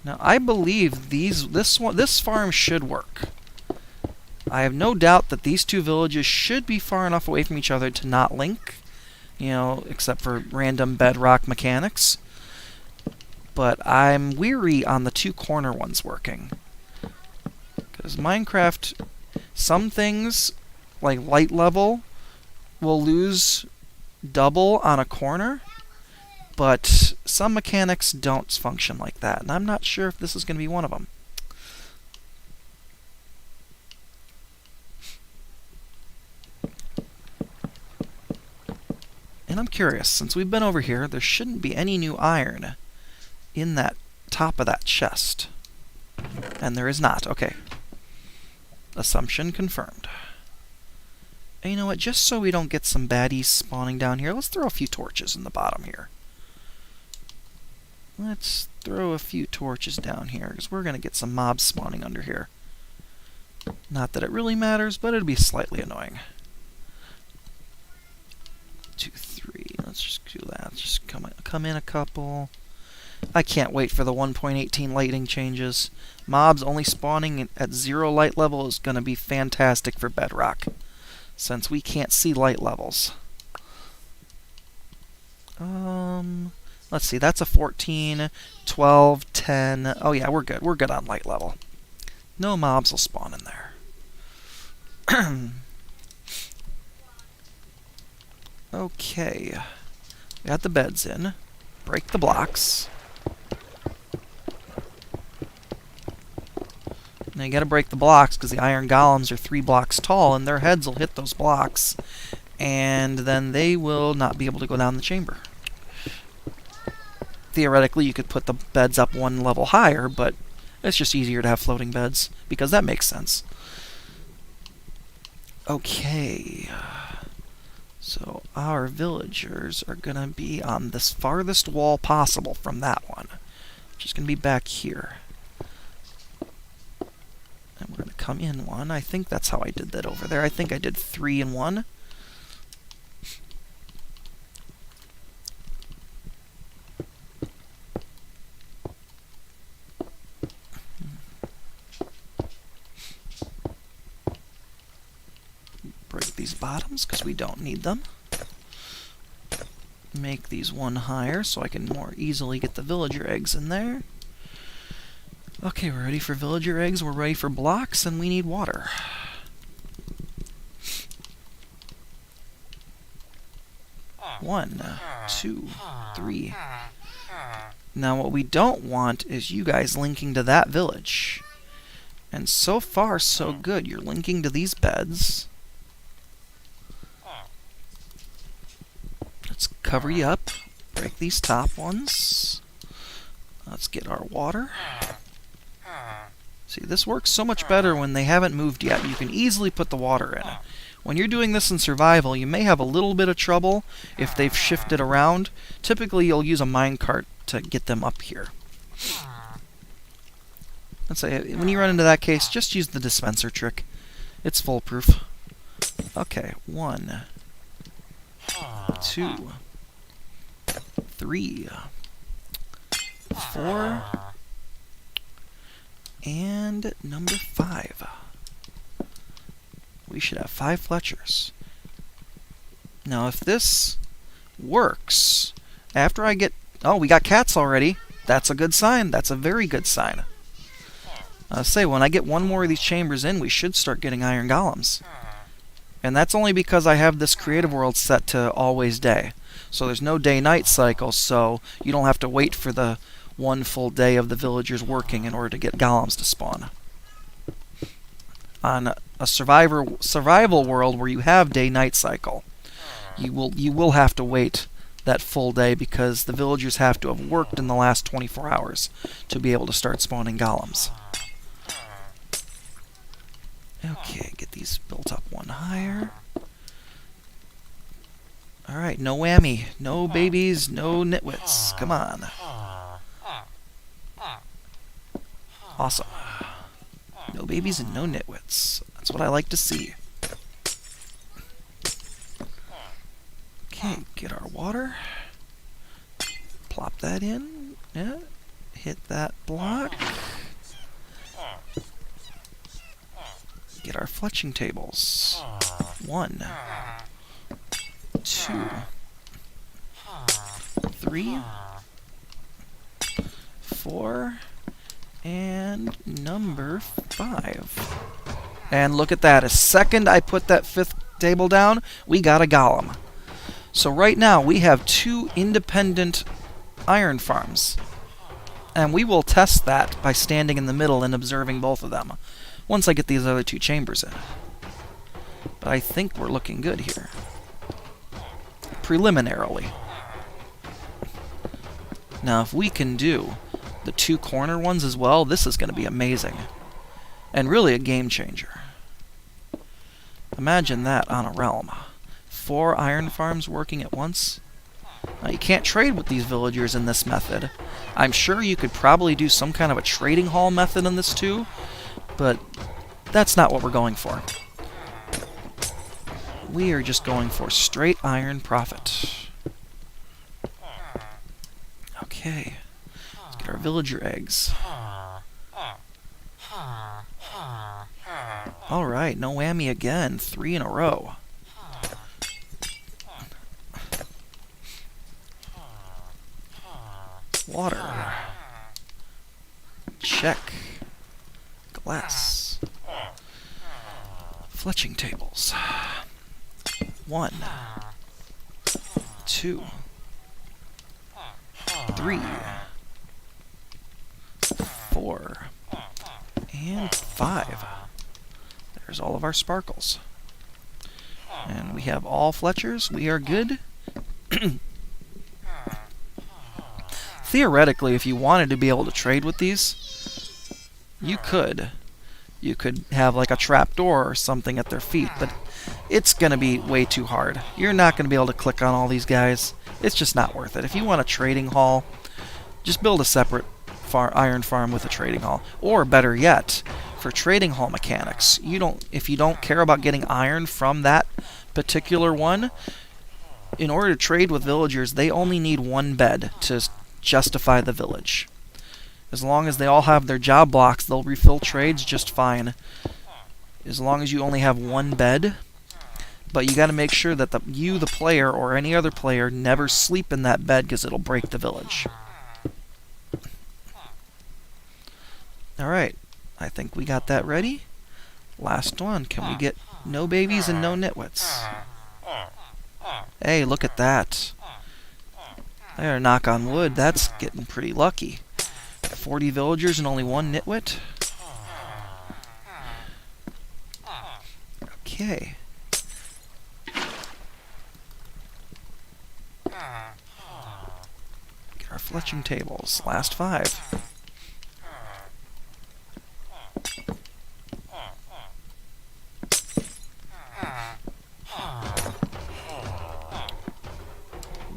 Now, I believe this farm should work. I have no doubt that these 2 villages should be far enough away from each other to not link, you know, except for random bedrock mechanics. But I'm weary on the 2 corner ones working. Because Minecraft, some things, like light level, will lose double on a corner, but some mechanics don't function like that, and I'm not sure if this is going to be one of them. And I'm curious, since we've been over here, there shouldn't be any new iron in that top of that chest. And there is not. Okay. Assumption confirmed. And you know what? Just so we don't get some baddies spawning down here, let's throw a few torches in the bottom here. Let's throw a few torches down here, because we're going to get some mobs spawning under here. Not that it really matters, but it'll be slightly annoying. 2, 3. Let's just do that. Let's just come in a couple. I can't wait for the 1.18 lighting changes. Mobs only spawning at 0 light level is going to be fantastic for Bedrock, since we can't see light levels. Let's see, that's a 14, 12, 10. Oh yeah, we're good. We're good on light level. No mobs will spawn in there. Okay. Got the beds in. Break the blocks. Now you gotta break the blocks because the iron golems are 3 blocks tall and their heads will hit those blocks and then they will not be able to go down the chamber. Theoretically, you could put the beds up 1 level higher, but it's just easier to have floating beds, because that makes sense. Okay. So our villagers are going to be on this farthest wall possible from that one, which is going to be back here. And we're going to come in 1. I think that's how I did that over there. I think I did 3 and 1. Break these bottoms because we don't need them. Make these 1 higher so I can more easily get the villager eggs in there. Okay, we're ready for villager eggs, we're ready for blocks, and we need water. One, 2, 3. Now what we don't want is you guys linking to that village. And so far, so good. You're linking to these beds. Let's cover you up. Break these top ones. Let's get our water. See, this works so much better when they haven't moved yet. You can easily put the water in. When you're doing this in survival, you may have a little bit of trouble if they've shifted around. Typically, you'll use a minecart to get them up here. Let's say, when you run into that case, just use the dispenser trick. It's foolproof. Okay, 1, 2, 3, 4, and number 5. We should have 5 Fletchers. Now, if this works, after I get... Oh, we got cats already. That's a good sign. That's a very good sign. Say, when I get one more of these chambers in, we should start getting iron golems. And that's only because I have this creative world set to always day. So there's no day-night cycle, so you don't have to wait for the one full day of the villagers working in order to get golems to spawn. On a survival world where you have day-night cycle, you will have to wait that full day because the villagers have to have worked in the last 24 hours to be able to start spawning golems. Okay, get these built up one higher. Alright, no whammy. No babies, no nitwits. Come on. Awesome. No babies and no nitwits. That's what I like to see. Okay, get our water. Plop that in. Yeah. Hit that block. Get our fletching tables. 1, 2, 3, 4, and number 5. And look at that. A second I put that 5th table down, we got a golem. So right now we have 2 independent iron farms. And we will test that by standing in the middle and observing both of them once I get these other 2 chambers in. But I think we're looking good here. Preliminarily. Now if we can do the 2 corner ones as well, this is going to be amazing. And really a game changer. Imagine that on a realm. 4 iron farms working at once. Now you can't trade with these villagers in this method. I'm sure you could probably do some kind of a trading hall method in this too, but that's not what we're going for. We are just going for straight iron profit. Okay, let's get our villager eggs. Alright, no whammy again. 3 in a row. Water. Check. Glass. Fletching tables. 1, 2, 3, 4, and 5. There's all of our sparkles. And we have all Fletchers. We are good. Theoretically, if you wanted to be able to trade with these, you could. You could have like a trapdoor or something at their feet, but it's going to be way too hard. You're not going to be able to click on all these guys. It's just not worth it. If you want a trading hall, just build a separate iron farm with a trading hall. Or better yet, for trading hall mechanics, if you don't care about getting iron from that particular one, in order to trade with villagers, they only need 1 bed to justify the village. As long as they all have their job blocks, they'll refill trades just fine. As long as you only have 1 bed. But you got to make sure that you, the player, or any other player, never sleep in that bed because it'll break the village. Alright, I think we got that ready. Last one. Can we get no babies and no nitwits? Hey, look at that. There, knock on wood. That's getting pretty lucky. 40 villagers and only 1 nitwit. Okay. Get our fletching tables. Last 5.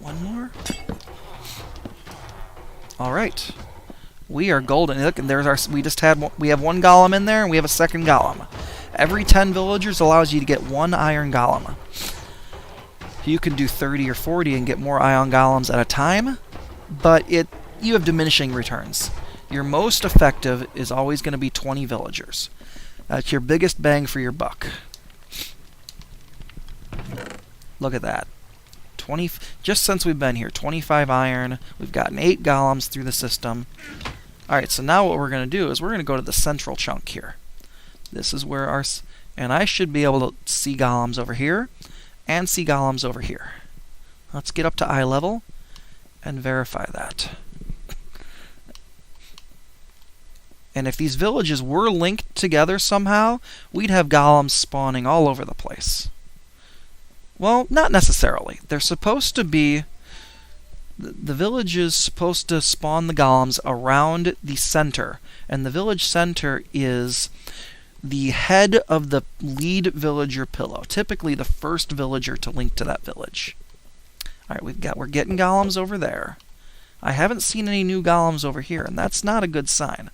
One more. All right. We are golden. Look, and there's our. We have 1 golem in there, and we have a second golem. Every 10 villagers allows you to get 1 iron golem. You can do 30 or 40 and get more iron golems at a time, but you have diminishing returns. Your most effective is always going to be 20 villagers. That's your biggest bang for your buck. Look at that. just since we've been here, 25 iron. We've gotten 8 golems through the system. Alright, so now what we're going to do is we're going to go to the central chunk here. This is where our... And I should be able to see golems over here and see golems over here. Let's get up to eye level and verify that. And if these villages were linked together somehow, we'd have golems spawning all over the place. Well, not necessarily. They're supposed to be... The village is supposed to spawn the golems around the center. And the village center is the head of the lead villager pillow. Typically the first villager to link to that village. Alright, we're getting golems over there. I haven't seen any new golems over here, and that's not a good sign.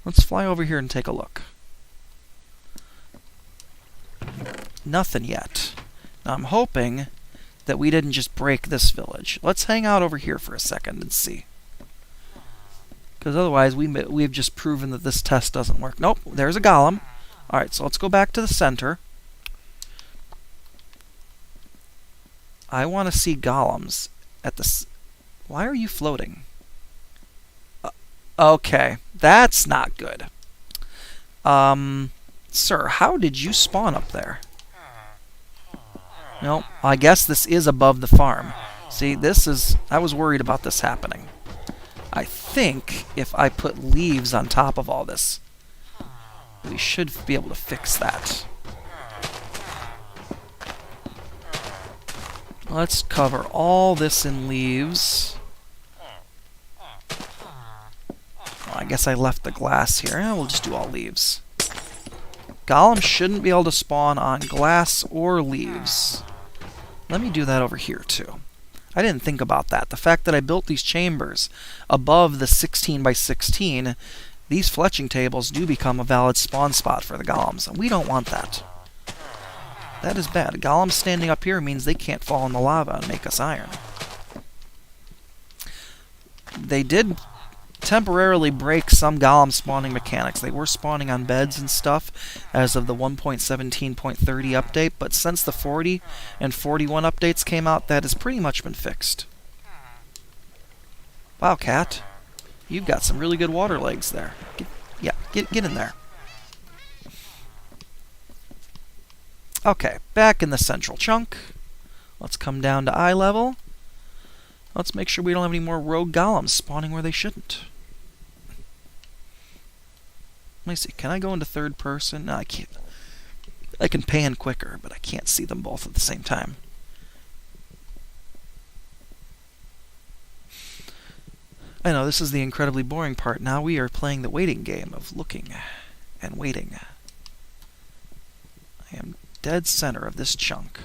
Let's fly over here and take a look. Nothing yet. Now I'm hoping that we didn't just break this village. Let's hang out over here for a second and see. Because otherwise we've just proven that this test doesn't work. Nope, there's a golem. Alright, so let's go back to the center. I want to see golems at the... Why are you floating? Okay, that's not good. Sir, how did you spawn up there? No, I guess this is above the farm. See, this is... I was worried about this happening. I think if I put leaves on top of all this, we should be able to fix that. Let's cover all this in leaves. Well, I guess I left the glass here. We'll just do all leaves. Golems shouldn't be able to spawn on glass or leaves. Let me do that over here, too. I didn't think about that. The fact that I built these chambers above the 16 by 16, these fletching tables do become a valid spawn spot for the golems, and we don't want that. That is bad. Golems standing up here means they can't fall in the lava and make us iron. They did temporarily break some golem spawning mechanics. They were spawning on beds and stuff as of the 1.17.30 update, but since the 40 and 41 updates came out, that has pretty much been fixed. Wow, cat. You've got some really good water legs there. Get in there. Okay, back in the central chunk. Let's come down to eye level. Let's make sure we don't have any more rogue golems spawning where they shouldn't. Let me see, can I go into third person? No, I can't. I can pan quicker, but I can't see them both at the same time. I know, this is the incredibly boring part. Now we are playing the waiting game of looking and waiting. I am dead center of this chunk.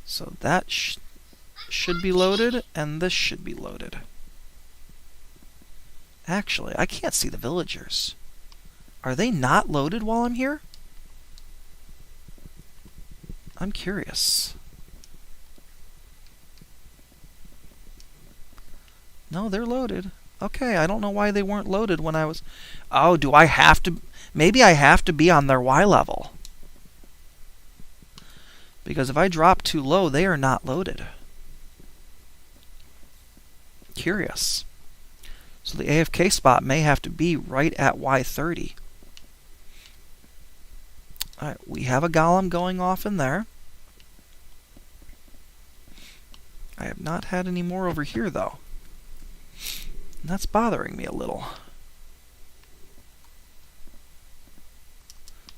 So that should be loaded, and this should be loaded. Actually, I can't see the villagers. Are they not loaded while I'm here? I'm curious. No, they're loaded. Okay, I don't know why they weren't loaded when I was... Oh, do I have to... Maybe I have to be on their Y level. Because if I drop too low, they are not loaded. Curious. So the AFK spot may have to be right at Y30. Alright, we have a golem going off in there. I have not had any more over here, though. And that's bothering me a little.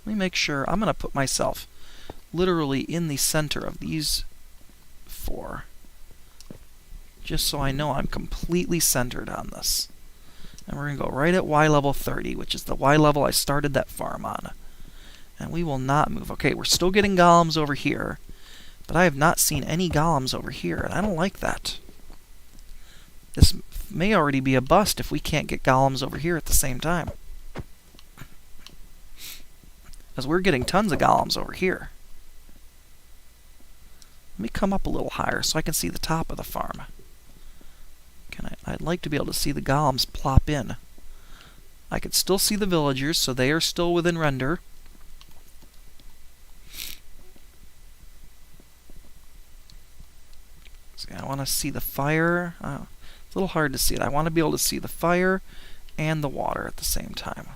Let me make sure. I'm going to put myself literally in the center of these 4. Just so I know I'm completely centered on this. And we're going to go right at Y level 30, which is the Y level I started that farm on. And we will not move. Okay, we're still getting golems over here, but I have not seen any golems over here, and I don't like that. This may already be a bust if we can't get golems over here at the same time. Because we're getting tons of golems over here. Let me come up a little higher so I can see the top of the farm. I'd like to be able to see the golems plop in. I could still see the villagers, so they are still within render. See, I want to see the fire. It's a little hard to see it. I want to be able to see the fire and the water at the same time.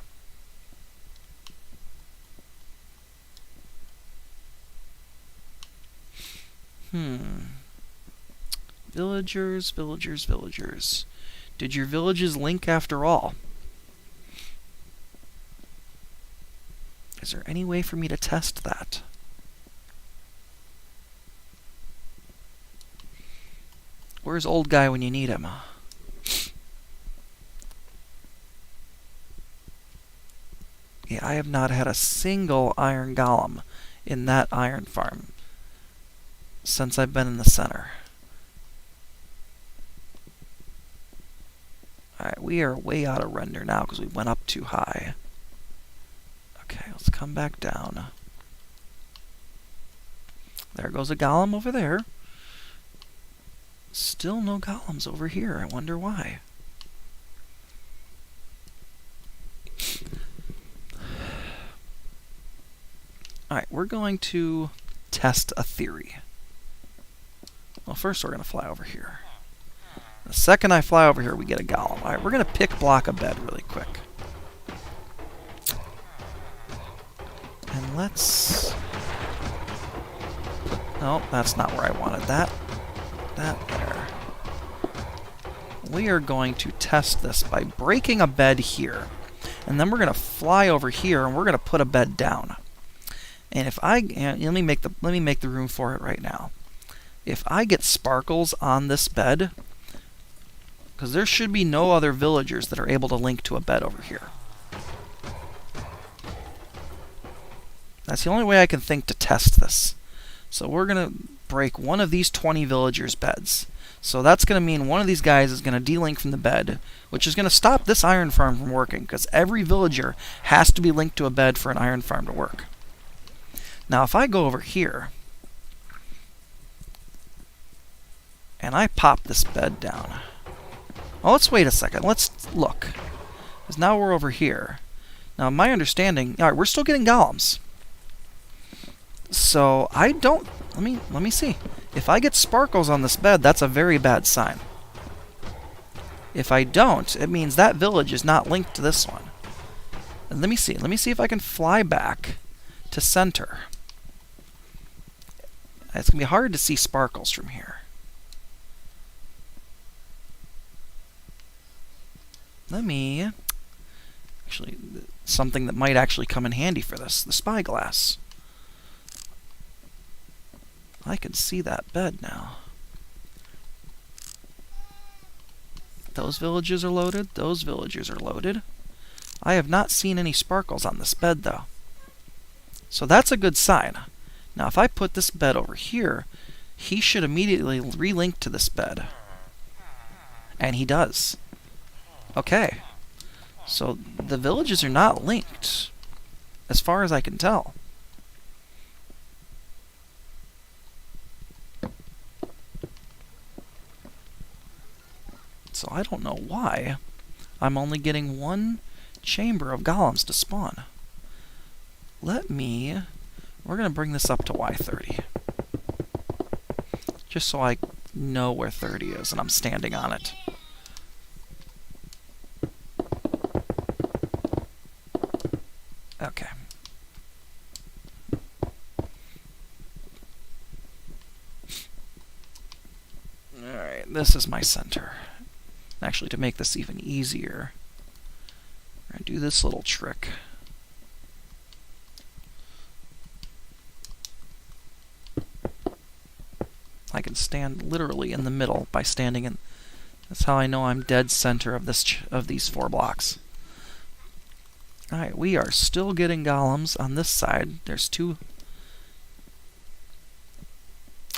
Villagers, villagers, villagers. Did your villages link after all? Is there any way for me to test that? Where's old guy when you need him? Yeah, I have not had a single iron golem in that iron farm since I've been in the center. Alright, we are way out of render now because we went up too high. Okay, let's come back down. There goes a golem over there. Still no golems over here. I wonder why. Alright, we're going to test a theory. Well, first we're going to fly over here. The second I fly over here, we get a golem. Alright, we're going to pick block a bed really quick. And let's... No, that's not where I wanted that. That there. We are going to test this by breaking a bed here. And then we're going to fly over here and we're going to put a bed down. And if I... let me make the room for it right now. If I get sparkles on this bed... Because there should be no other villagers that are able to link to a bed over here. That's the only way I can think to test this. So we're going to break one of these 20 villagers' beds. So that's going to mean one of these guys is going to de-link from the bed, which is going to stop this iron farm from working, because every villager has to be linked to a bed for an iron farm to work. Now if I go over here, and I pop this bed down... Oh, let's wait a second. Let's look. Because now we're over here. Now, my understanding... Alright, we're still getting golems. So, I don't... Let me see. If I get sparkles on this bed, that's a very bad sign. If I don't, it means that village is not linked to this one. And let me see. Let me see if I can fly back to center. It's going to be hard to see sparkles from here. Let me... Actually, something that might actually come in handy for this. The spyglass. I can see that bed now. Those villages are loaded. Those villages are loaded. I have not seen any sparkles on this bed, though. So that's a good sign. Now, if I put this bed over here, he should immediately relink to this bed. And he does. Okay. So the villages are not linked, as far as I can tell. So I don't know why I'm only getting one chamber of golems to spawn. We're going to bring this up to Y30. Just so I know where 30 is and I'm standing on it. Okay. Alright, this is my center. Actually, to make this even easier, we're going to do this little trick. I can stand literally in the middle by standing in... That's how I know I'm dead center of these 4 blocks. Alright, we are still getting golems on this side. There's 2.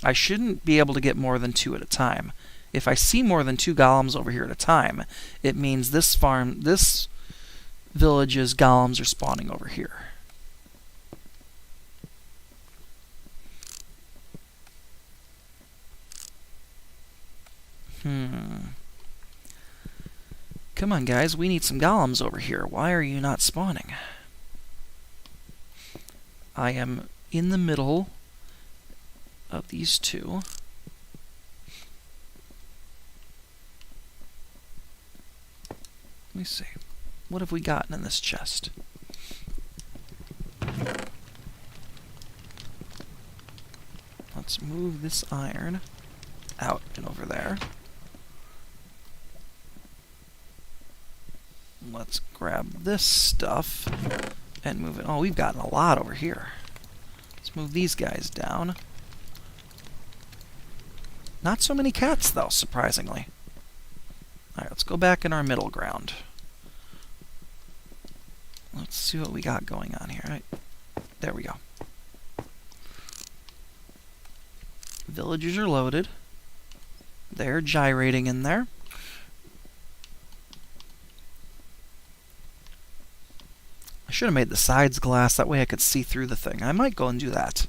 I shouldn't be able to get more than 2 at a time. If I see more than 2 golems over here at a time, it means this village's golems are spawning over here. Come on, guys, we need some golems over here. Why are you not spawning? I am in the middle of these 2. me see. What have we gotten in this chest? Let's move this iron out and over there. Let's grab this stuff and move it. Oh, we've gotten a lot over here. Let's move these guys down. Not so many cats, though, surprisingly. Alright, let's go back in our middle ground. Let's see what we got going on here. Right, there we go. Villagers are loaded. They're gyrating in there. I should have made the sides glass, that way I could see through the thing. I might go and do that.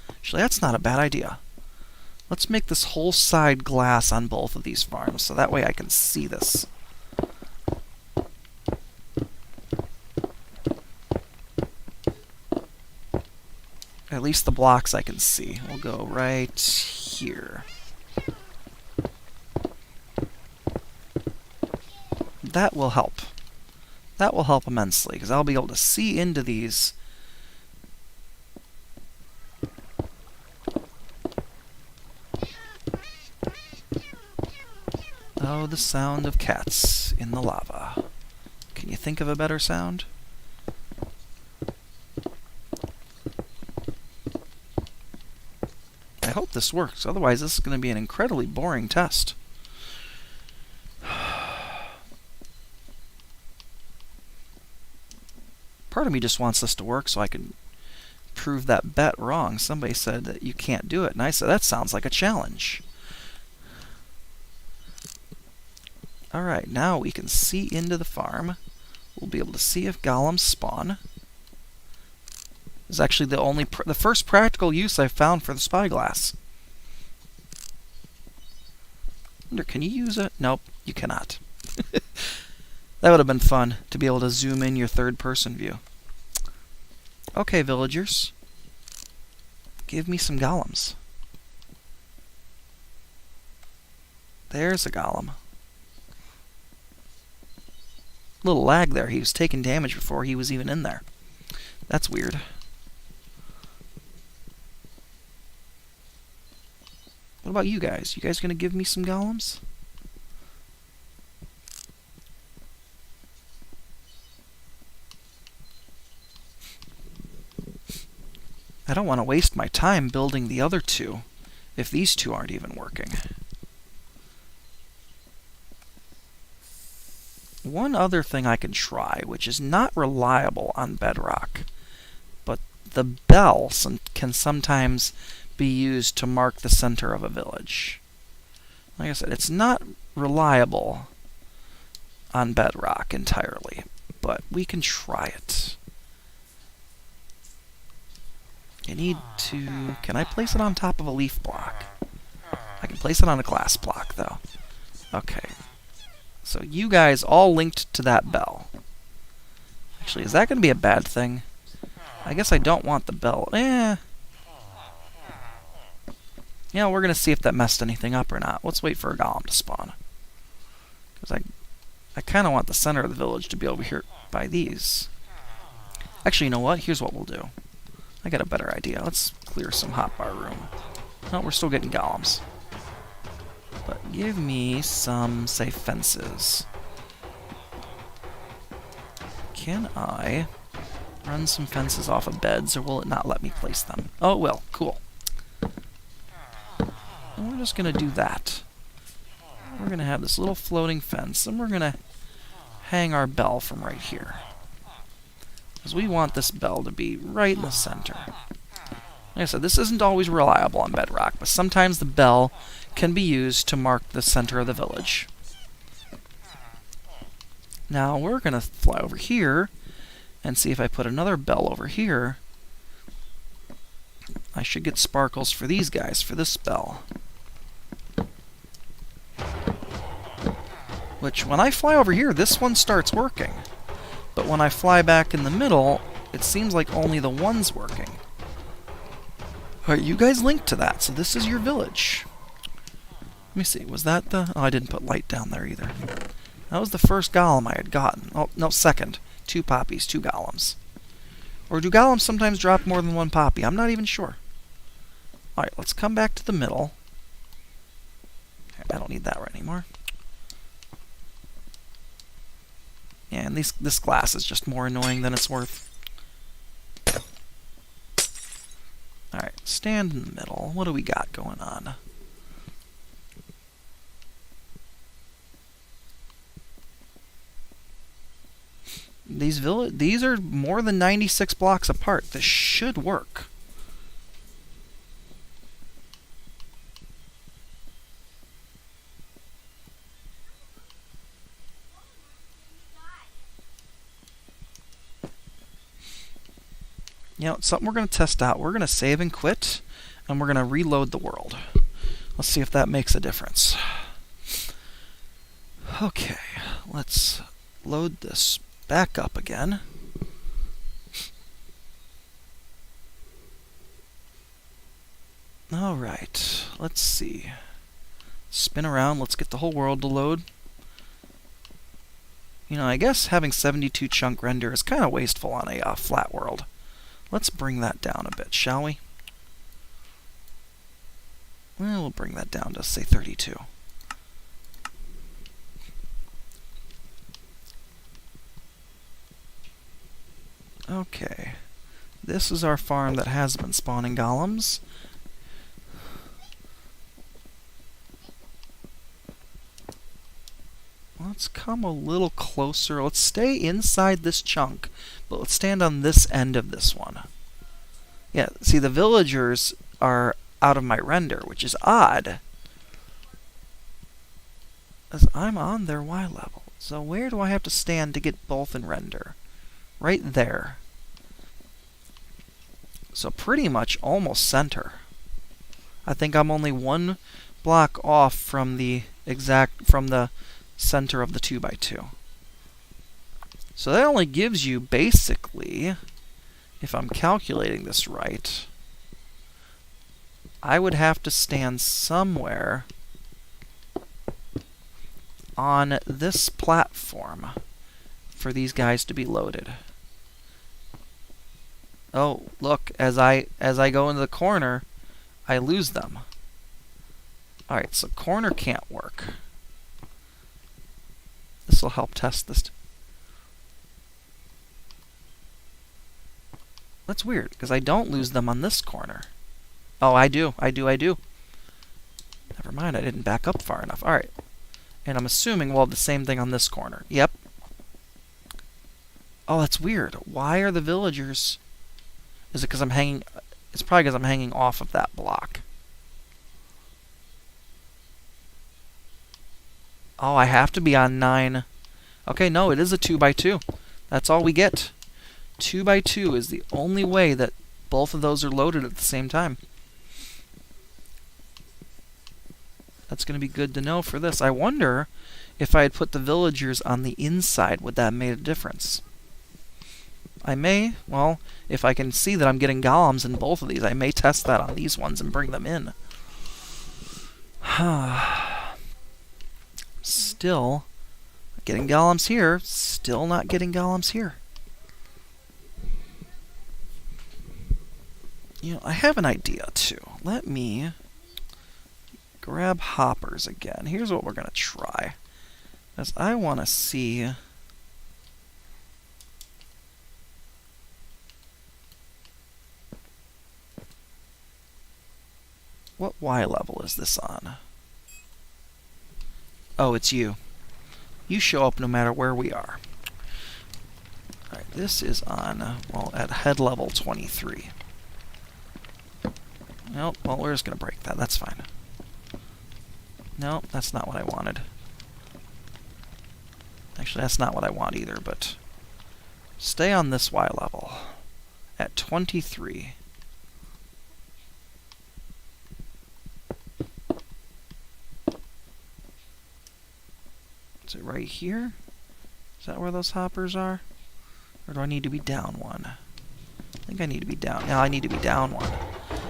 Actually, that's not a bad idea. Let's make this whole side glass on both of these farms, so that way I can see this. At least the blocks I can see. We'll go right here. That will help. That will help immensely, because I'll be able to see into these. Oh, the sound of cats in the lava. Can you think of a better sound? I hope this works, otherwise this is going to be an incredibly boring test. Part of me just wants this to work so I can prove that bet wrong. Somebody said that you can't do it, and I said that sounds like a challenge. Alright, now we can see into the farm. We'll be able to see if golems spawn. This is actually the first practical use I've found for the spyglass. Wonder, can you use it? Nope, you cannot. That would have been fun, to be able to zoom in your third-person view. Okay, villagers. Give me some golems. There's a golem. Little lag there. He was taking damage before he was even in there. That's weird. What about you guys? You guys gonna give me some golems? I don't want to waste my time building the other two if these two aren't even working. One other thing I can try, which is not reliable on Bedrock, but the bell can sometimes be used to mark the center of a village. Like I said, it's not reliable on Bedrock entirely, but we can try it. You need to... Can I place it on top of a leaf block? I can place it on a glass block, though. Okay. So you guys all linked to that bell. Actually, is that going to be a bad thing? I guess I don't want the bell. Yeah, we're going to see if that messed anything up or not. Let's wait for a golem to spawn. Because I kind of want the center of the village to be over here by these. Actually, you know what? Here's what we'll do. I got a better idea. Let's clear some hotbar room. No, we're still getting golems. But give me some, say, fences. Can I run some fences off of beds, or will it not let me place them? Oh, well, cool. And we're just going to do that. We're going to have this little floating fence, and we're going to hang our bell from right here. Because we want this bell to be right in the center. Like I said, this isn't always reliable on Bedrock, but sometimes the bell can be used to mark the center of the village. Now we're going to fly over here and see if I put another bell over here. I should get sparkles for these guys for this bell. Which, when I fly over here, this one starts working. But when I fly back in the middle, it seems like only the one's working. Alright, you guys linked to that, so this is your village. Let me see, was that the... Oh, I didn't put light down there either. That was the first golem I had gotten. Oh, no, second. 2 poppies, 2 golems. Or do golems sometimes drop more than 1 poppy? I'm not even sure. Alright, let's come back to the middle. I don't need that right anymore. Yeah, and this glass is just more annoying than it's worth. Alright, stand in the middle. What do we got going on? These are more than 96 blocks apart. This should work. You know, it's something we're going to test out. We're going to save and quit, and we're going to reload the world. Let's see if that makes a difference. Okay, let's load this back up again. Alright, let's see. Spin around, let's get the whole world to load. You know, I guess having 72 chunk render is kind of wasteful on a flat world. Let's bring that down a bit, shall we? Well, we'll bring that down to, say, 32. Okay. This is our farm that has been spawning golems. Let's come a little closer. Let's stay inside this chunk, but let's stand on this end of this one. Yeah, see, the villagers are out of my render, which is odd, as I'm on their Y level. So where do I have to stand to get both in render? Right there. So pretty much almost center. I think I'm only 1 block off from the center of the 2x2. So that only gives you basically, if I'm calculating this right, I would have to stand somewhere on this platform for these guys to be loaded. Oh, look, as I go into the corner, I lose them. Alright, so corner can't work. This will help test this. That's weird, because I don't lose them on this corner. Oh, I do. Never mind, I didn't back up far enough. Alright. And I'm assuming we'll have the same thing on this corner. Yep. Oh, that's weird. Why are the villagers... Is it because I'm hanging... It's probably because I'm hanging off of that block. Oh, I have to be on 9. Okay, no, it is a 2x2. That's all we get. 2x2 is the only way that both of those are loaded at the same time. That's going to be good to know for this. I wonder if I had put the villagers on the inside, would that have made a difference? I may, well, if I can see that I'm getting golems in both of these, I may test that on these ones and bring them in. Still getting golems here, still not getting golems here. You know, I have an idea too. Let me grab hoppers again. Here's what we're going to try. As I want to see what Y level is this on? Oh, it's you. You show up no matter where we are. Alright, this is on, well, at head level 23. Nope, well, we're just going to break that. That's fine. Nope, that's not what I wanted. Actually, that's not what I want either, but stay on this Y level at 23. Is it right here? Is that where those hoppers are? Or do I need to be down 1? I think I need to be down. No, I need to be down 1.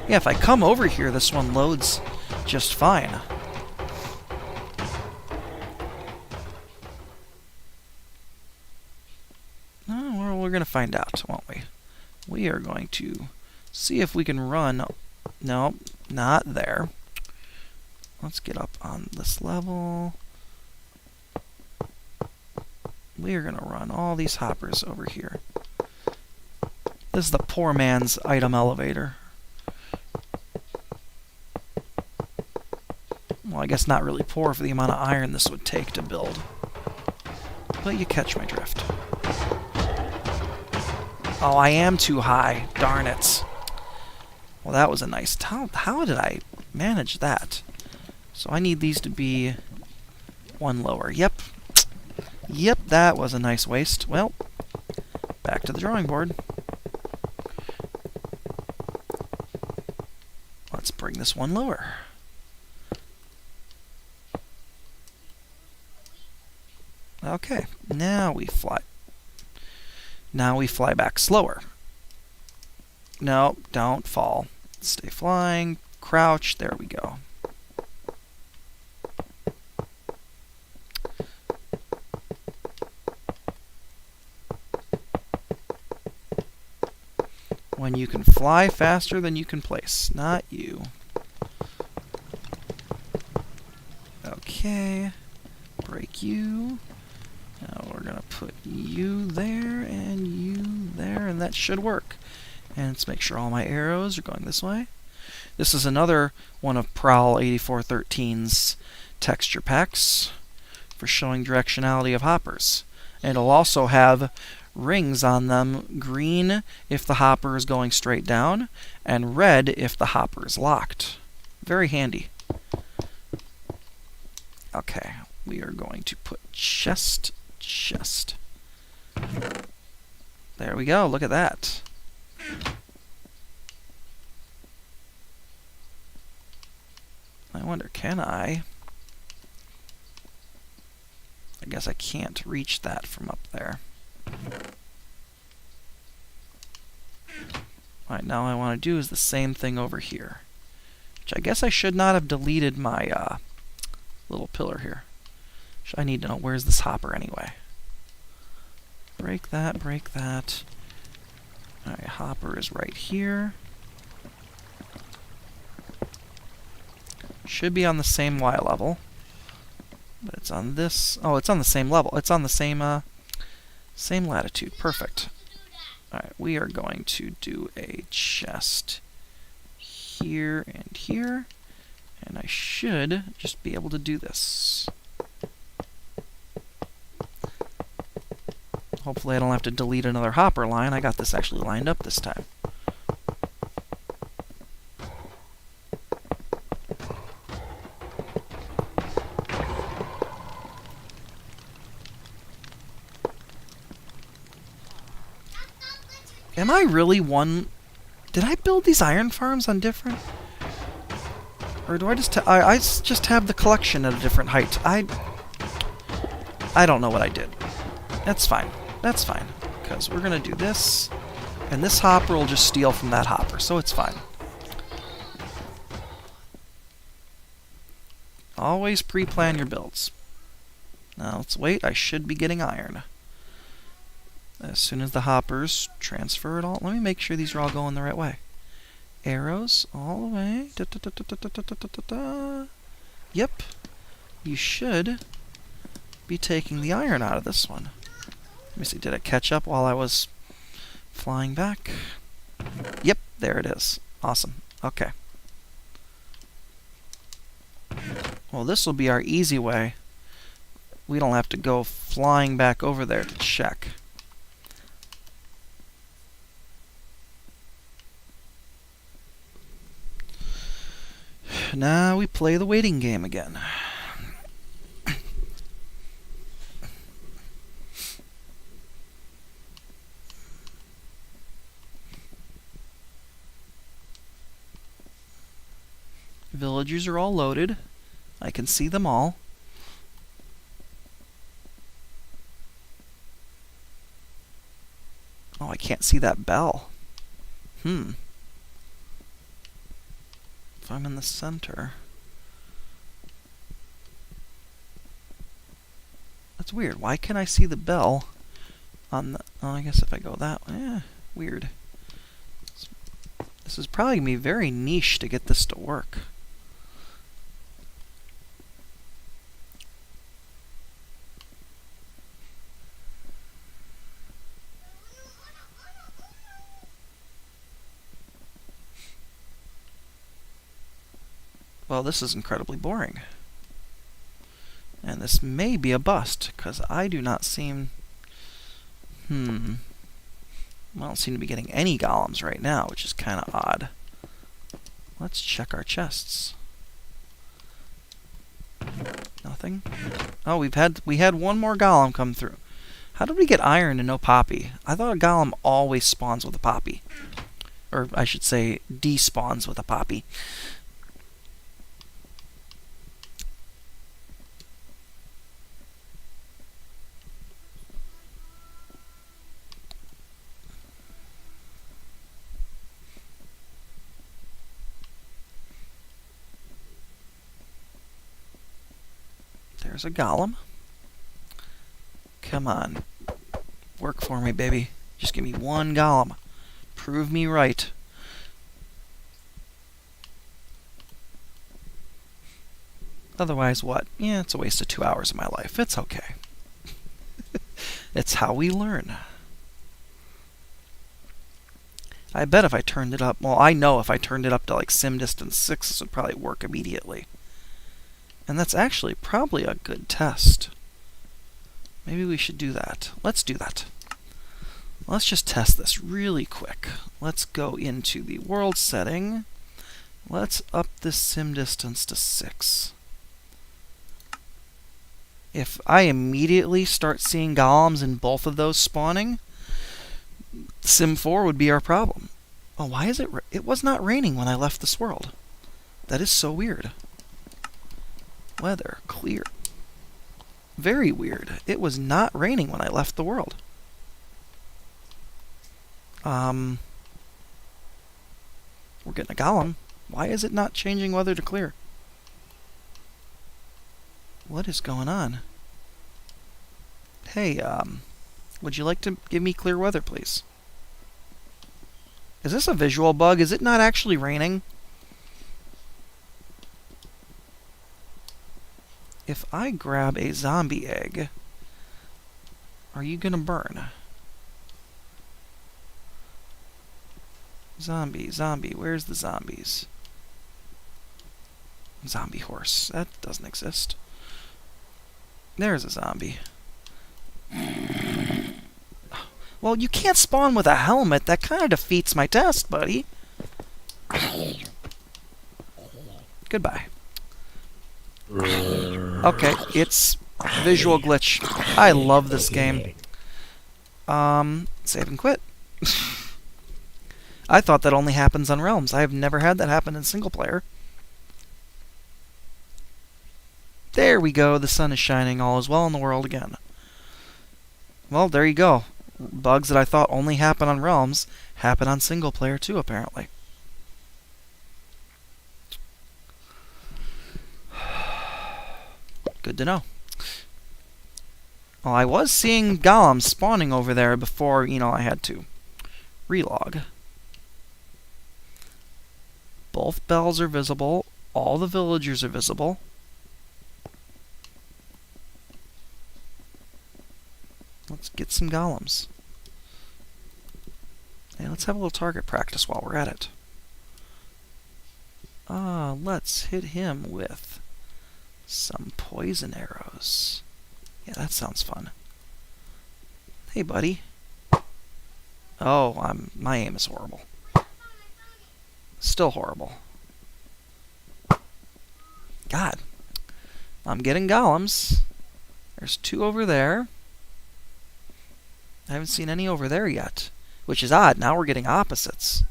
Yeah, if I come over here, this one loads just fine. going to find out, won't we? We are going to see if we can run... No, not there. Let's get up on this level. We are going to run all these hoppers over here. This is the poor man's item elevator. Well, I guess not really poor for the amount of iron this would take to build. But you catch my drift. Oh, I am too high. Darn it. Well, that was a nice... How did I manage that? So I need these to be one lower. Yep. Yep, that was a nice waste. Well, back to the drawing board. Let's bring this one lower. Okay, now we fly. Now we fly back slower. No, don't fall. Stay flying. Crouch. There we go. When you can fly faster than you can place. Not you. Okay. Break you. Now we're going to put you there and you there, and that should work. And let's make sure all my arrows are going this way. This is another one of Prowl 8413's texture packs for showing directionality of hoppers. And it'll also have rings on them, green if the hopper is going straight down, and red if the hopper is locked. Very handy. Okay, we are going to put chest. There we go, look at that. I wonder, can I? I guess I can't reach that from up there. Alright, now what I want to do is the same thing over here. Which I guess I should not have deleted my little pillar here. I need to know, where's this hopper anyway? Break that, break that. Alright, hopper is right here. Should be on the same Y level. But it's on this... Oh, it's on the same level. It's on the same latitude. Perfect. Alright, we are going to do a chest here and here. And I should just be able to do this. Hopefully I don't have to delete another hopper line. I got this actually lined up this time. Am I really one... Did I build these iron farms on different... Or do I just... I just have the collection at a different height. I don't know what I did. That's fine. That's fine. Because we're going to do this, and this hopper will just steal from that hopper, so it's fine. Always pre-plan your builds. Now, let's wait. I should be getting iron. As soon as the hoppers transfer it all... Let me make sure these are all going the right way. Arrows all the way. Da, da, da, da, da, da, da, da, da. Yep. You should be taking the iron out of this one. Let me see, did it catch up while I was flying back? Yep, there it is. Awesome. Okay. Well, this will be our easy way. We don't have to go flying back over there to check. Now we play the waiting game again. Villagers are all loaded. I can see them all. Oh, I can't see that bell. If I'm in the center... That's weird. Why can't I see the bell on the... Oh, I guess if I go that way... weird. This is probably going to be very niche to get this to work. Well, this is incredibly boring. And this may be a bust, because I do not seem... I don't seem to be getting any golems right now, which is kind of odd. Let's check our chests. Nothing. Oh, we had one more golem come through. How did we get iron and no poppy? I thought a golem always spawns with a poppy. Or I should say, despawns with a poppy. There's a golem. Come on. Work for me, baby. Just give me one golem. Prove me right. Otherwise, what? Yeah, it's a waste of 2 hours of my life. It's okay. It's how we learn. I bet if I turned it up... Well, I know if I turned it up to like sim distance 6, this would probably work immediately. And that's actually probably a good test. Maybe we should do that. Let's do that. Let's just test this really quick. Let's go into the world setting. Let's up this sim distance to 6. If I immediately start seeing golems in both of those spawning, sim 4 would be our problem. Oh, why is it... It was not raining when I left this world. That is so weird. Weather, clear. Very weird. It was not raining when I left the world. We're getting a golem. Why is it not changing weather to clear? What is going on? Hey, would you like to give me clear weather, please? Is this a visual bug? Is it not actually raining? If I grab a zombie egg, are you gonna burn? Zombie, where's the zombies? Zombie horse, that doesn't exist. There's a zombie. Well, you can't spawn with a helmet. That kind of defeats my test, buddy. Goodbye. Okay, it's visual glitch. I love this game. Save and quit. I thought that only happens on Realms. I have never had that happen in single player. There we go. The sun is shining. All is well in the world again. Well, there you go. Bugs that I thought only happen on Realms happen on single player too, apparently. Good to know. Well, I was seeing golems spawning over there before, I had to relog. Both bells are visible. All the villagers are visible. Let's get some golems. Hey, let's have a little target practice while we're at it. Let's hit him with some poison arrows. Yeah, that sounds fun. Hey, buddy. Oh, my aim is horrible. Still horrible. God. I'm getting golems. There's 2 over there. I haven't seen any over there yet, which is odd. Now we're getting opposites.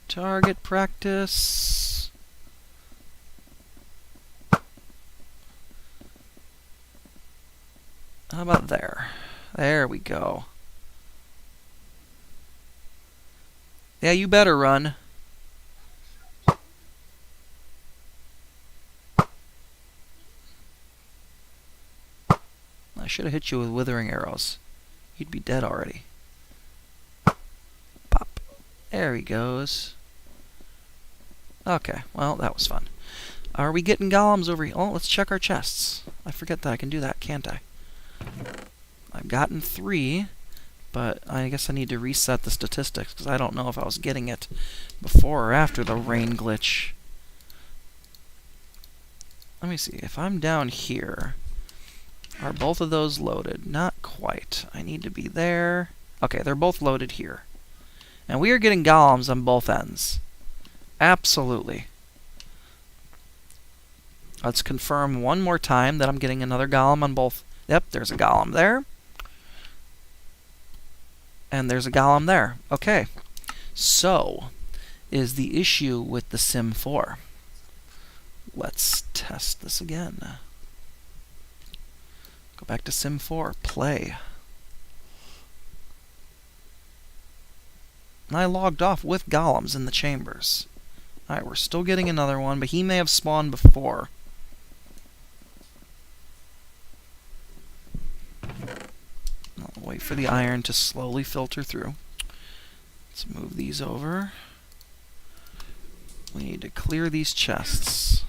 Target practice. How about there? There we go. Yeah, you better run. I should have hit you with withering arrows. You'd be dead already. Pop. There he goes. Okay, well, that was fun. Are we getting golems over here? Oh, let's check our chests. I forget that I can do that, can't I? I've gotten 3, but I guess I need to reset the statistics, because I don't know if I was getting it before or after the rain glitch. Let me see. If I'm down here, are both of those loaded? Not quite. I need to be there. Okay, they're both loaded here. And we are getting golems on both ends. Absolutely. Let's confirm one more time that I'm getting another golem on both. Yep, there's a golem there. And there's a golem there. Okay. So, is the issue with the Sim 4? Let's test this again. Go back to Sim 4. Play. And I logged off with golems in the chambers. Alright, we're still getting another one, but he may have spawned before. I'll wait for the iron to slowly filter through. Let's move these over. We need to clear these chests.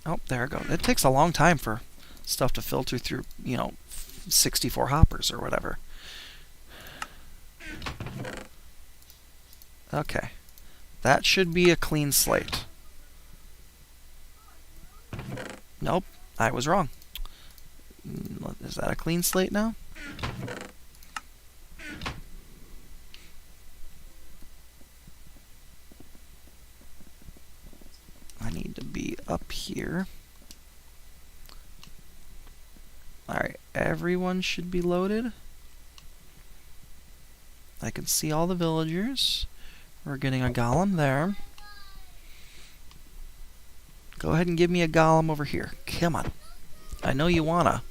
Oh, there we go. It takes a long time for stuff to filter through, 64 hoppers or whatever. Okay. That should be a clean slate. Nope, I was wrong. Is that a clean slate now? I need to be up here. Alright, everyone should be loaded. I can see all the villagers. We're getting a golem there. Go ahead and give me a golem over here. Come on. I know you wanna.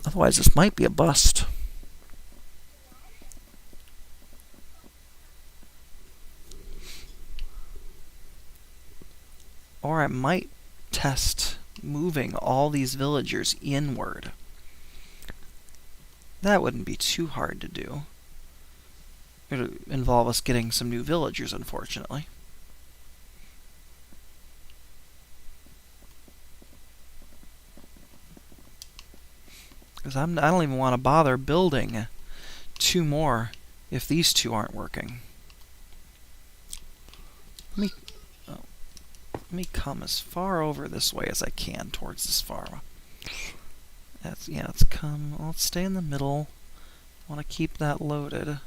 Otherwise, this might be a bust. Or I might test moving all these villagers inward. That wouldn't be too hard to do. It would involve us getting some new villagers, unfortunately. Because I don't even want to bother building 2 more if these 2 aren't working. Let me come as far over this way as I can towards this farm. Let's come. Let's stay in the middle. I want to keep that loaded.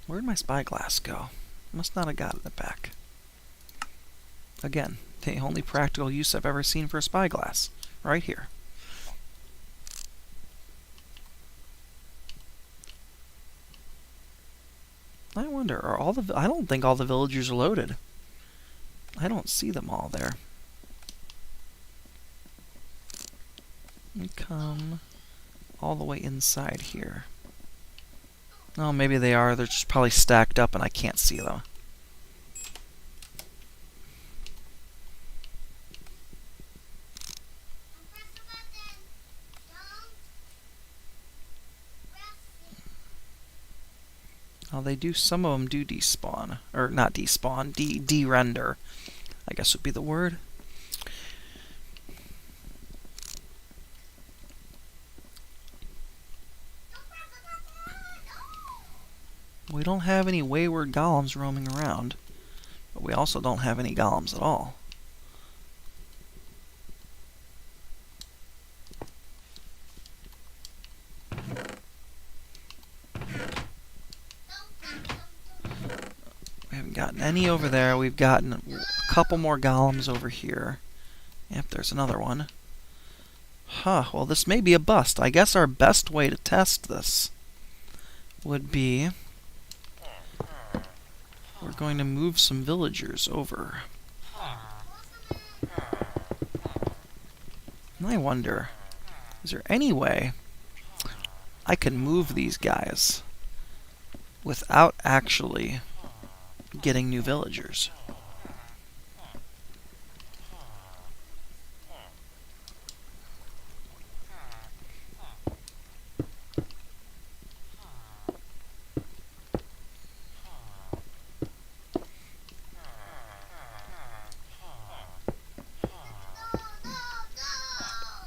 Where'd my spyglass go? Must not have gotten it back. Again, the only practical use I've ever seen for a spyglass. Right here. I wonder, are all the... I don't think all the villagers are loaded. I don't see them all there. Let me come all the way inside here. Oh, maybe they are. They're just probably stacked up and I can't see them. Oh, they do. Some of them do despawn. Or not despawn, de-render, I guess would be the word. We don't have any wayward golems roaming around, but we also don't have any golems at all. We haven't gotten any over there. We've gotten a couple more golems over here. Yep, there's another one. Huh, well this may be a bust. I guess our best way to test this would be we're going to move some villagers over. And I wonder, is there any way I can move these guys without actually getting new villagers?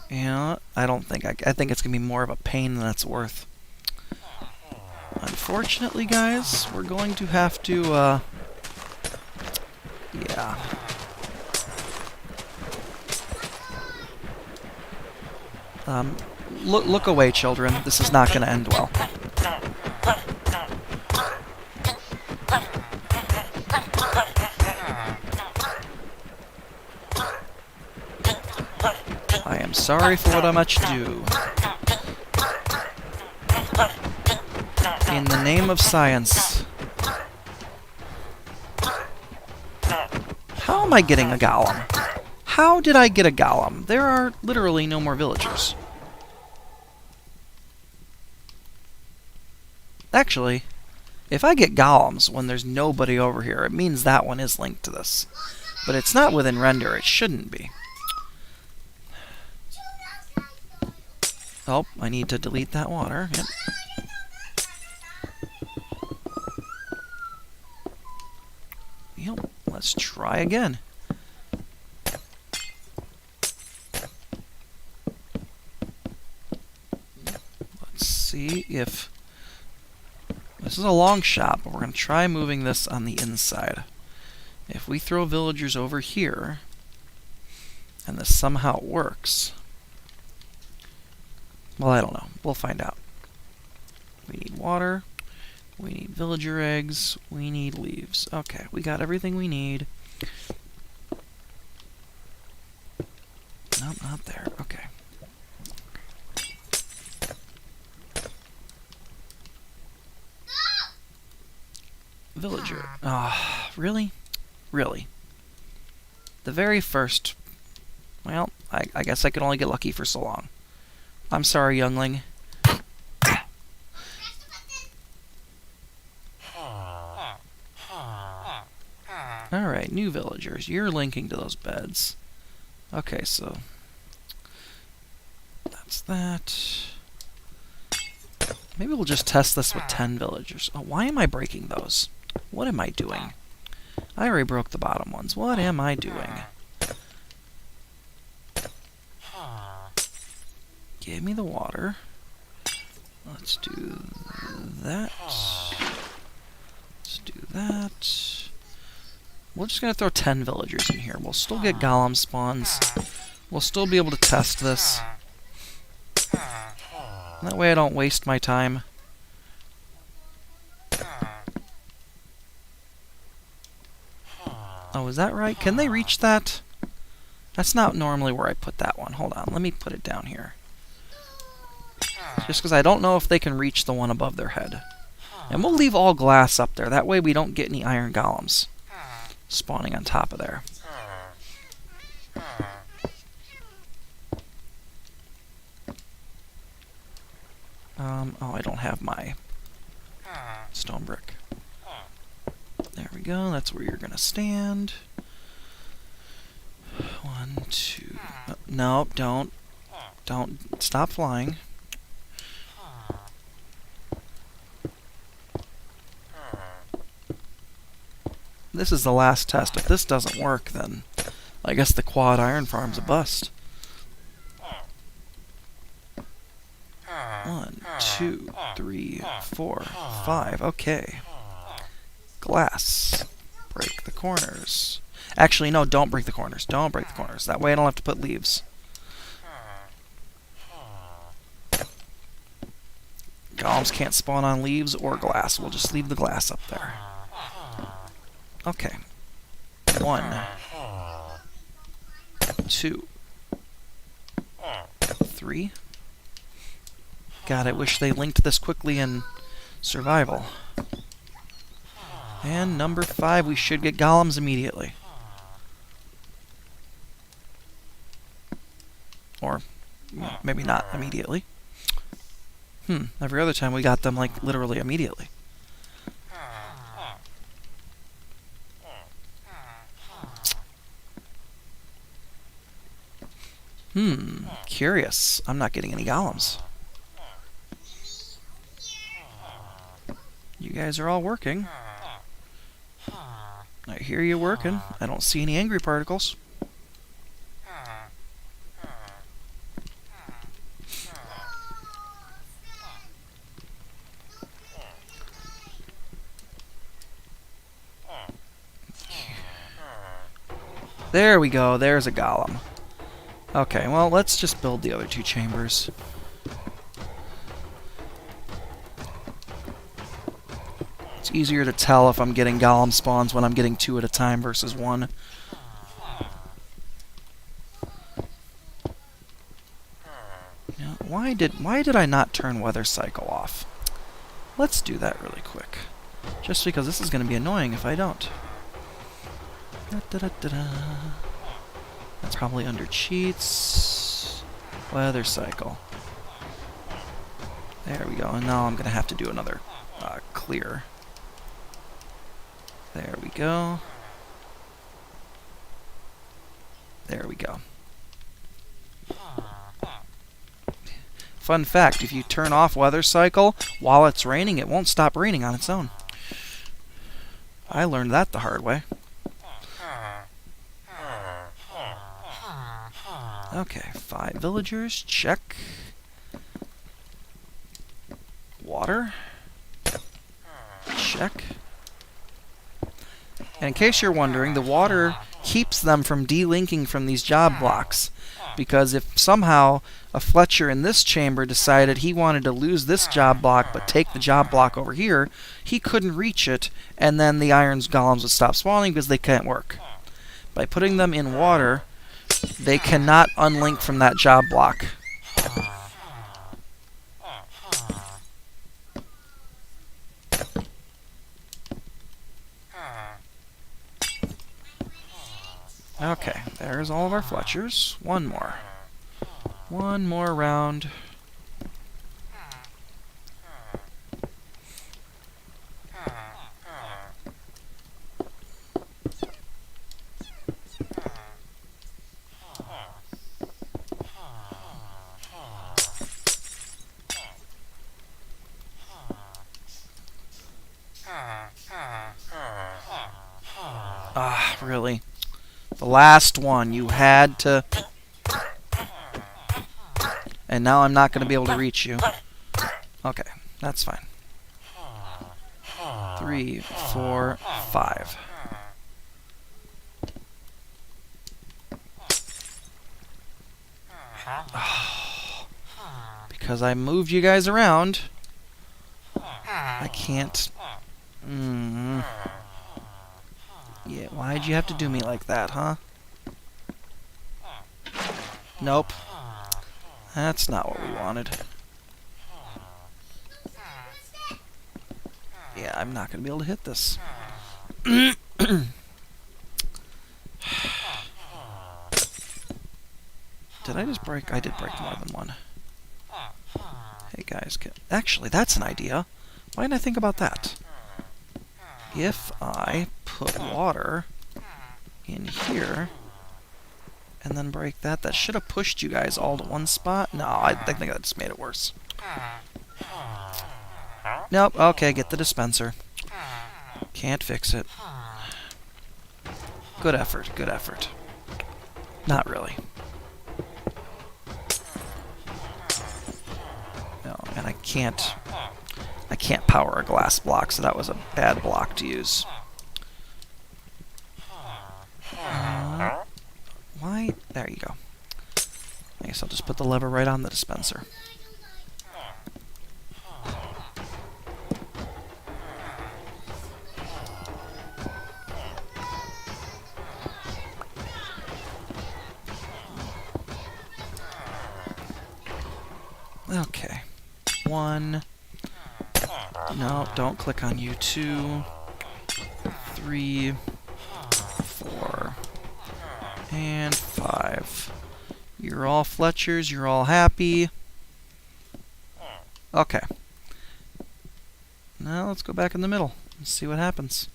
Yeah, I don't think I think it's going to be more of a pain than it's worth. Unfortunately, guys, we're going to have to, yeah. Look away, children. This is not going to end well. I am sorry for what I must do. In the name of science. How am I getting a golem? How did I get a golem? There are literally no more villagers. Actually, if I get golems when there's nobody over here, it means that one is linked to this. But it's not within render. It shouldn't be. Oh, I need to delete that water. Yep. Yep. Let's try again. Let's see if... This is a long shot, but we're going to try moving this on the inside. If we throw villagers over here, and this somehow works... Well, I don't know. We'll find out. We need water. We need villager eggs. We need leaves. Okay, we got everything we need. Nope, not there. Okay. Villager. Ah, really? Really? The very first... Well, I guess I could only get lucky for so long. I'm sorry, youngling. Alright, new villagers. You're linking to those beds. Okay, so... That's that. Maybe we'll just test this with 10 villagers. Oh, why am I breaking those? What am I doing? I already broke the bottom ones. What am I doing? Give me the water. Let's do that. Let's do that. We're just going to throw 10 villagers in here. We'll still get golem spawns. We'll still be able to test this. That way I don't waste my time. Oh, is that right? Can they reach that? That's not normally where I put that one. Hold on, let me put it down here. Just because I don't know if they can reach the one above their head. And we'll leave all glass up there. That way we don't get any iron golems spawning on top of there. Oh, I don't have my stone brick. There we go. That's where you're going to stand. 1, 2... No, don't. Don't. Stop flying. This is the last test. If this doesn't work, then I guess the quad iron farm's a bust. 1, 2, 3, 4, 5. Okay. Glass. Break the corners. Actually, no, don't break the corners. Don't break the corners. That way I don't have to put leaves. Golems can't spawn on leaves or glass. We'll just leave the glass up there. Okay. 1, 2, 3. 3. God, I wish they linked this quickly in survival. And number 5, we should get golems immediately. Or maybe not immediately. Every other time we got them, like, literally immediately. Curious. I'm not getting any golems. You guys are all working. I hear you working. I don't see any angry particles. There we go. There's a golem. Okay, well, let's just build the other 2 chambers. It's easier to tell if I'm getting golem spawns when I'm getting 2 at a time versus 1. Now, why did I not turn weather cycle off? Let's do that really quick. Just because this is going to be annoying if I don't. That's probably under cheats. Weather cycle. There we go. And now I'm going to have to do another clear. There we go. There we go. Fun fact, if you turn off weather cycle while it's raining, it won't stop raining on its own. I learned that the hard way. Okay, 5 villagers, check. Water, check. And in case you're wondering, the water keeps them from delinking from these job blocks. Because if somehow a Fletcher in this chamber decided he wanted to lose this job block but take the job block over here, he couldn't reach it, and then the iron golems would stop spawning because they can't work. By putting them in water, they cannot unlink from that job block. Okay, there's all of our Fletchers. One more. One more round. Ah, really? The last one, you had to... And now I'm not going to be able to reach you. Okay, that's fine. 3, 4, 5. Oh, because I moved you guys around, I can't... Yeah, why'd you have to do me like that, huh? Nope. That's not what we wanted. Yeah, I'm not going to be able to hit this. Did I just break? I did break more than one. Hey guys, actually, that's an idea. Why didn't I think about that? If I put water in here and then break that, that should have pushed you guys all to one spot. No, I think that just made it worse. Nope, okay, get the dispenser. Can't fix it. Good effort, good effort. Not really. No, and I can't power a glass block, so that was a bad block to use. Why? There you go. I guess I'll just put the lever right on the dispenser. Okay. 1. No, don't click on you. 2, 3, 4, and 5. You're all Fletchers. You're all happy. Okay. Now let's go back in the middle and see what happens.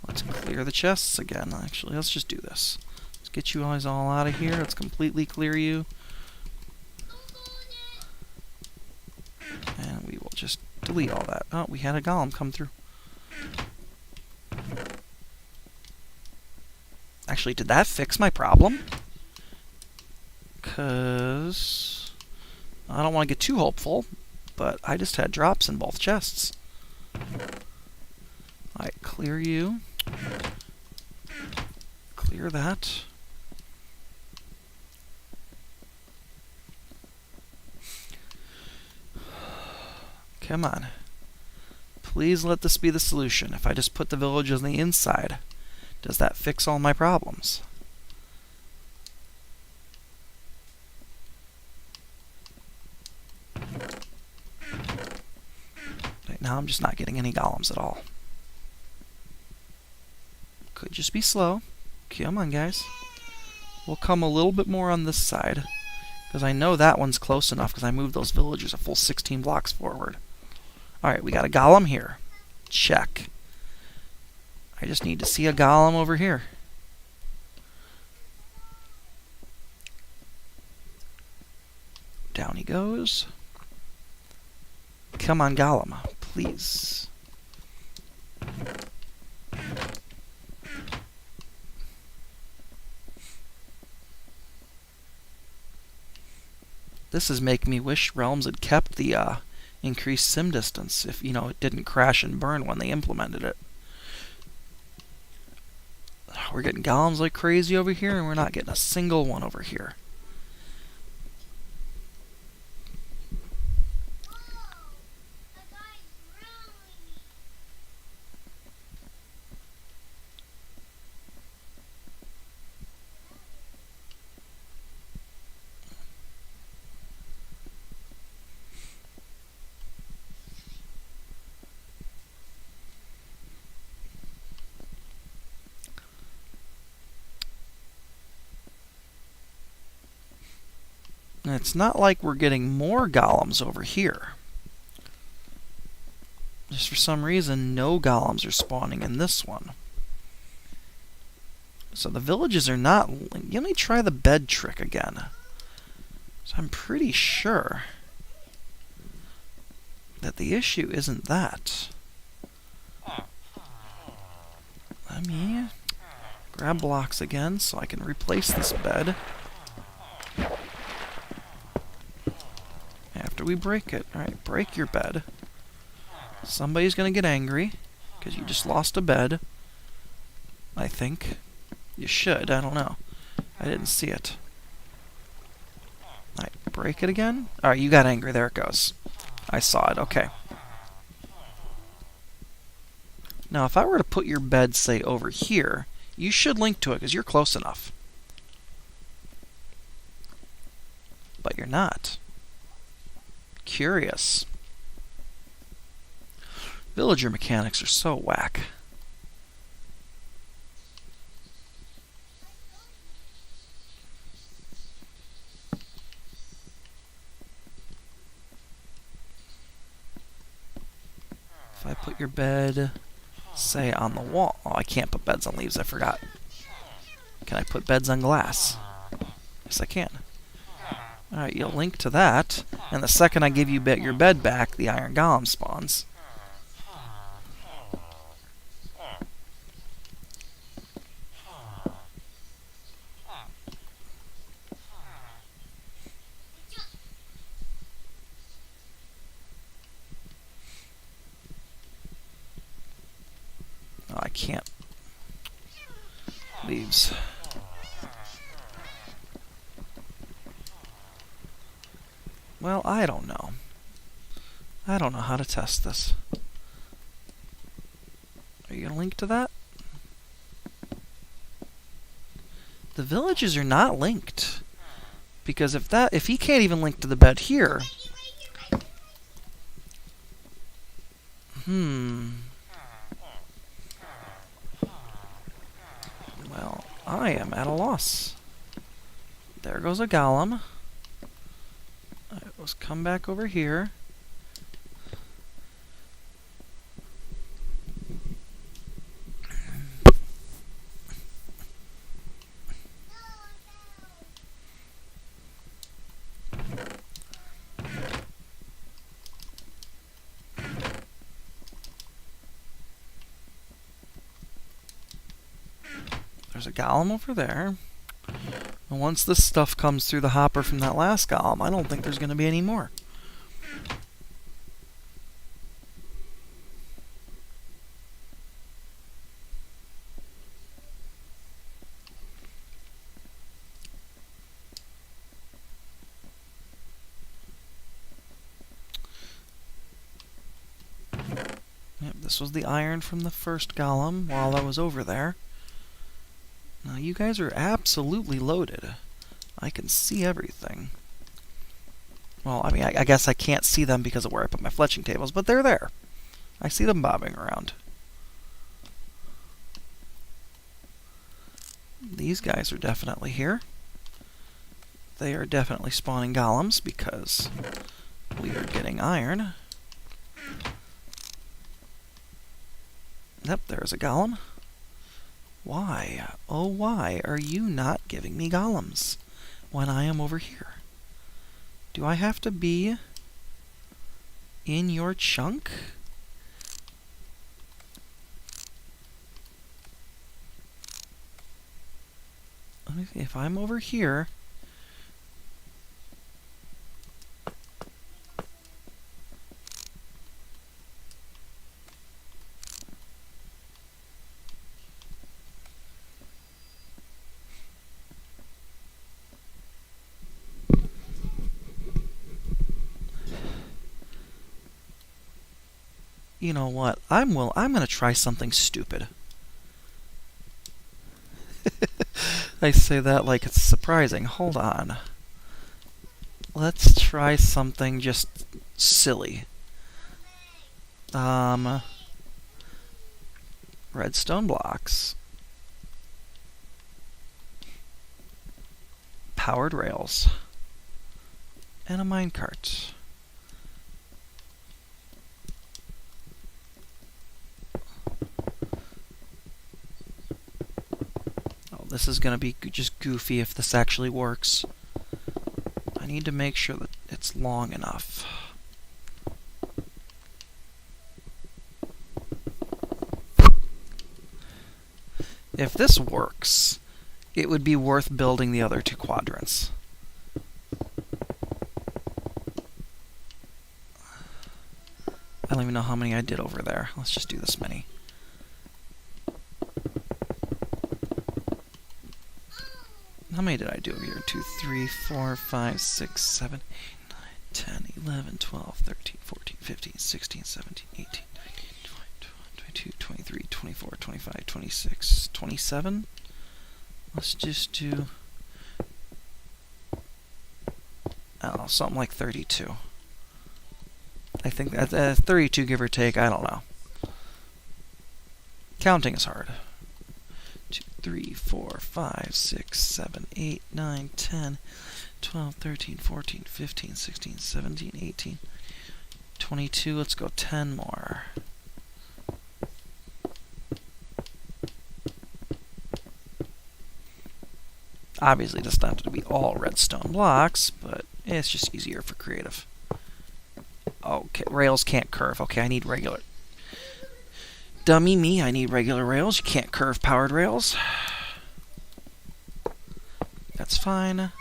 Let's clear the chests again. Actually, let's just do this. Let's get you guys all out of here. Let's completely clear you. And we will just delete all that. Oh, we had a golem come through. Actually, did that fix my problem? Because I don't want to get too hopeful, but I just had drops in both chests. Alright, clear you. Clear that. Come on. Please let this be the solution. If I just put the villages on the inside, does that fix all my problems? Right now I'm just not getting any golems at all. Could just be slow. Come on, guys. We'll come a little bit more on this side, because I know that one's close enough because I moved those villagers a full 16 blocks forward. Alright, we got a golem here. Check. I just need to see a golem over here. Down he goes. Come on, golem, please. This is making me wish Realms had kept the increased sim distance if, it didn't crash and burn when they implemented it. We're getting golems like crazy over here, and we're not getting a single one over here. And it's not like we're getting more golems over here. Just for some reason, no golems are spawning in this one. So the villages are not... Let me try the bed trick again. So I'm pretty sure that the issue isn't that. Let me grab blocks again so I can replace this bed. After we break it. Alright, break your bed. Somebody's going to get angry because you just lost a bed. I think. You should, I don't know. I didn't see it. Alright, break it again. Alright, you got angry. There it goes. I saw it. Okay. Now, if I were to put your bed, say, over here, you should link to it because you're close enough. But you're not. Curious. Villager mechanics are so whack. If I put your bed, say, on the wall... Oh, I can't put beds on leaves, I forgot. Can I put beds on glass? Yes, I can. Alright, you'll link to that, and the second I give you your bed back, the iron golem spawns. Oh, I can't. Leaves. Well, I don't know. I don't know how to test this. Are you going to link to that? The villages are not linked. Because if he can't even link to the bed here... Well, I am at a loss. There goes a golem. Let's come back over here. There's a golem over there. And once this stuff comes through the hopper from that last golem, I don't think there's going to be any more. Yep, this was the iron from the first golem while I was over there. Now you guys are absolutely loaded. I can see everything. Well, I mean, I guess I can't see them because of where I put my fletching tables, but they're there. I see them bobbing around. These guys are definitely here. They are definitely spawning golems because we are getting iron. Yep, there's a golem. Why, oh why are you not giving me golems when I am over here? Do I have to be in your chunk? Let me see, if I'm over here... You know what? I'm going to try something stupid. I say that like it's surprising. Hold on. Let's try something just silly. Redstone blocks. Powered rails. And a minecart. This is going to be just goofy if this actually works. I need to make sure that it's long enough. If this works, it would be worth building the other two quadrants. I don't even know how many I did over there. Let's just do this many. How many did I do here? 2, 3, 4, 5, 6, 7, 8, 9, 10, 11, 12, 13, 14, 15, 16, 17, 18, 19, 20, 21, 22, 23, 24, 25, 26, 27? Let's just do... I don't know, something like 32. I think that's 32, give or take, I don't know. Counting is hard. 2, 3, 4, 5, 6, 7, 8, 9, 10, 12, 13, 14, 15, 16, 17, 18, 22. Let's go 10 more. Obviously, it doesn't have to be all redstone blocks, but it's just easier for creative. Okay, rails can't curve. Okay, I need regular. Dummy me, I need regular rails. You can't curve powered rails. That's fine.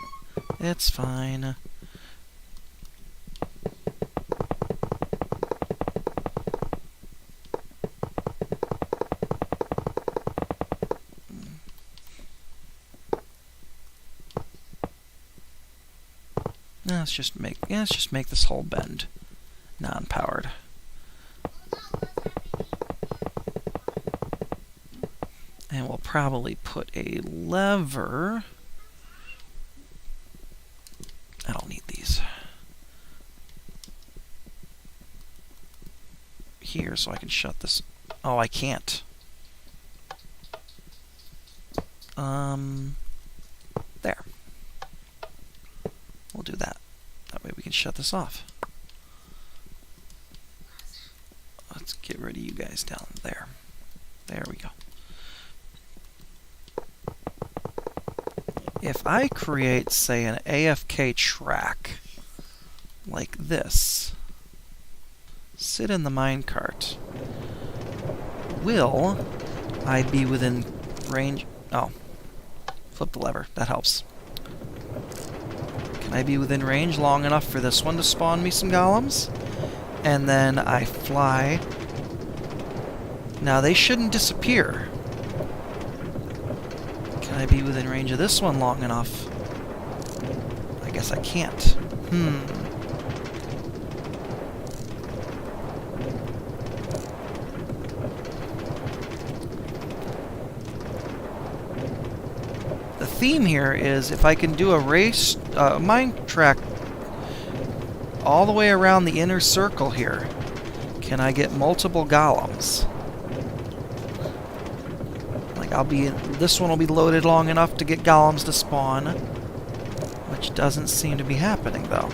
It's fine. Let's just make this whole bend non-powered. And will probably put a lever. I don't need these. Here, so I can shut this. Oh, I can't. There. We'll do that. That way we can shut this off. Let's get rid of you guys down there. There we go. If I create, say, an AFK track like this, sit in the minecart, will I be within range? Oh, flip the lever. That helps. Can I be within range long enough for this one to spawn me some golems? And then I fly. Now they shouldn't disappear. Can I be within range of this one long enough? I guess I can't. The theme here is if I can do a race, mine track all the way around the inner circle here, can I get multiple golems? Like this one will be loaded long enough to get golems to spawn, which doesn't seem to be happening though.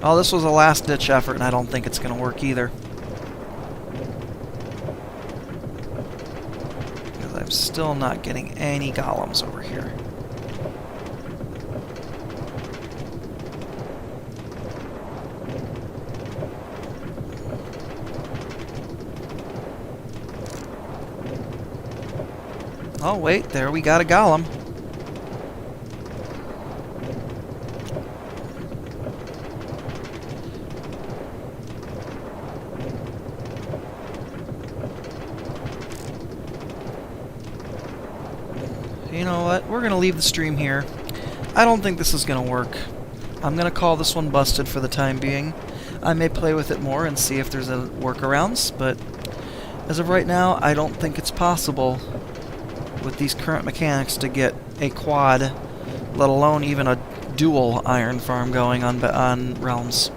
Oh, this was a last-ditch effort, and I don't think it's going to work either. Because I'm still not getting any golems over here. Oh, wait, there we got a golem. You know what? We're going to leave the stream here. I don't think this is going to work. I'm going to call this one busted for the time being. I may play with it more and see if there's a workarounds, but as of right now, I don't think it's possible with these current mechanics to get a quad, let alone even a dual iron farm going on Realms.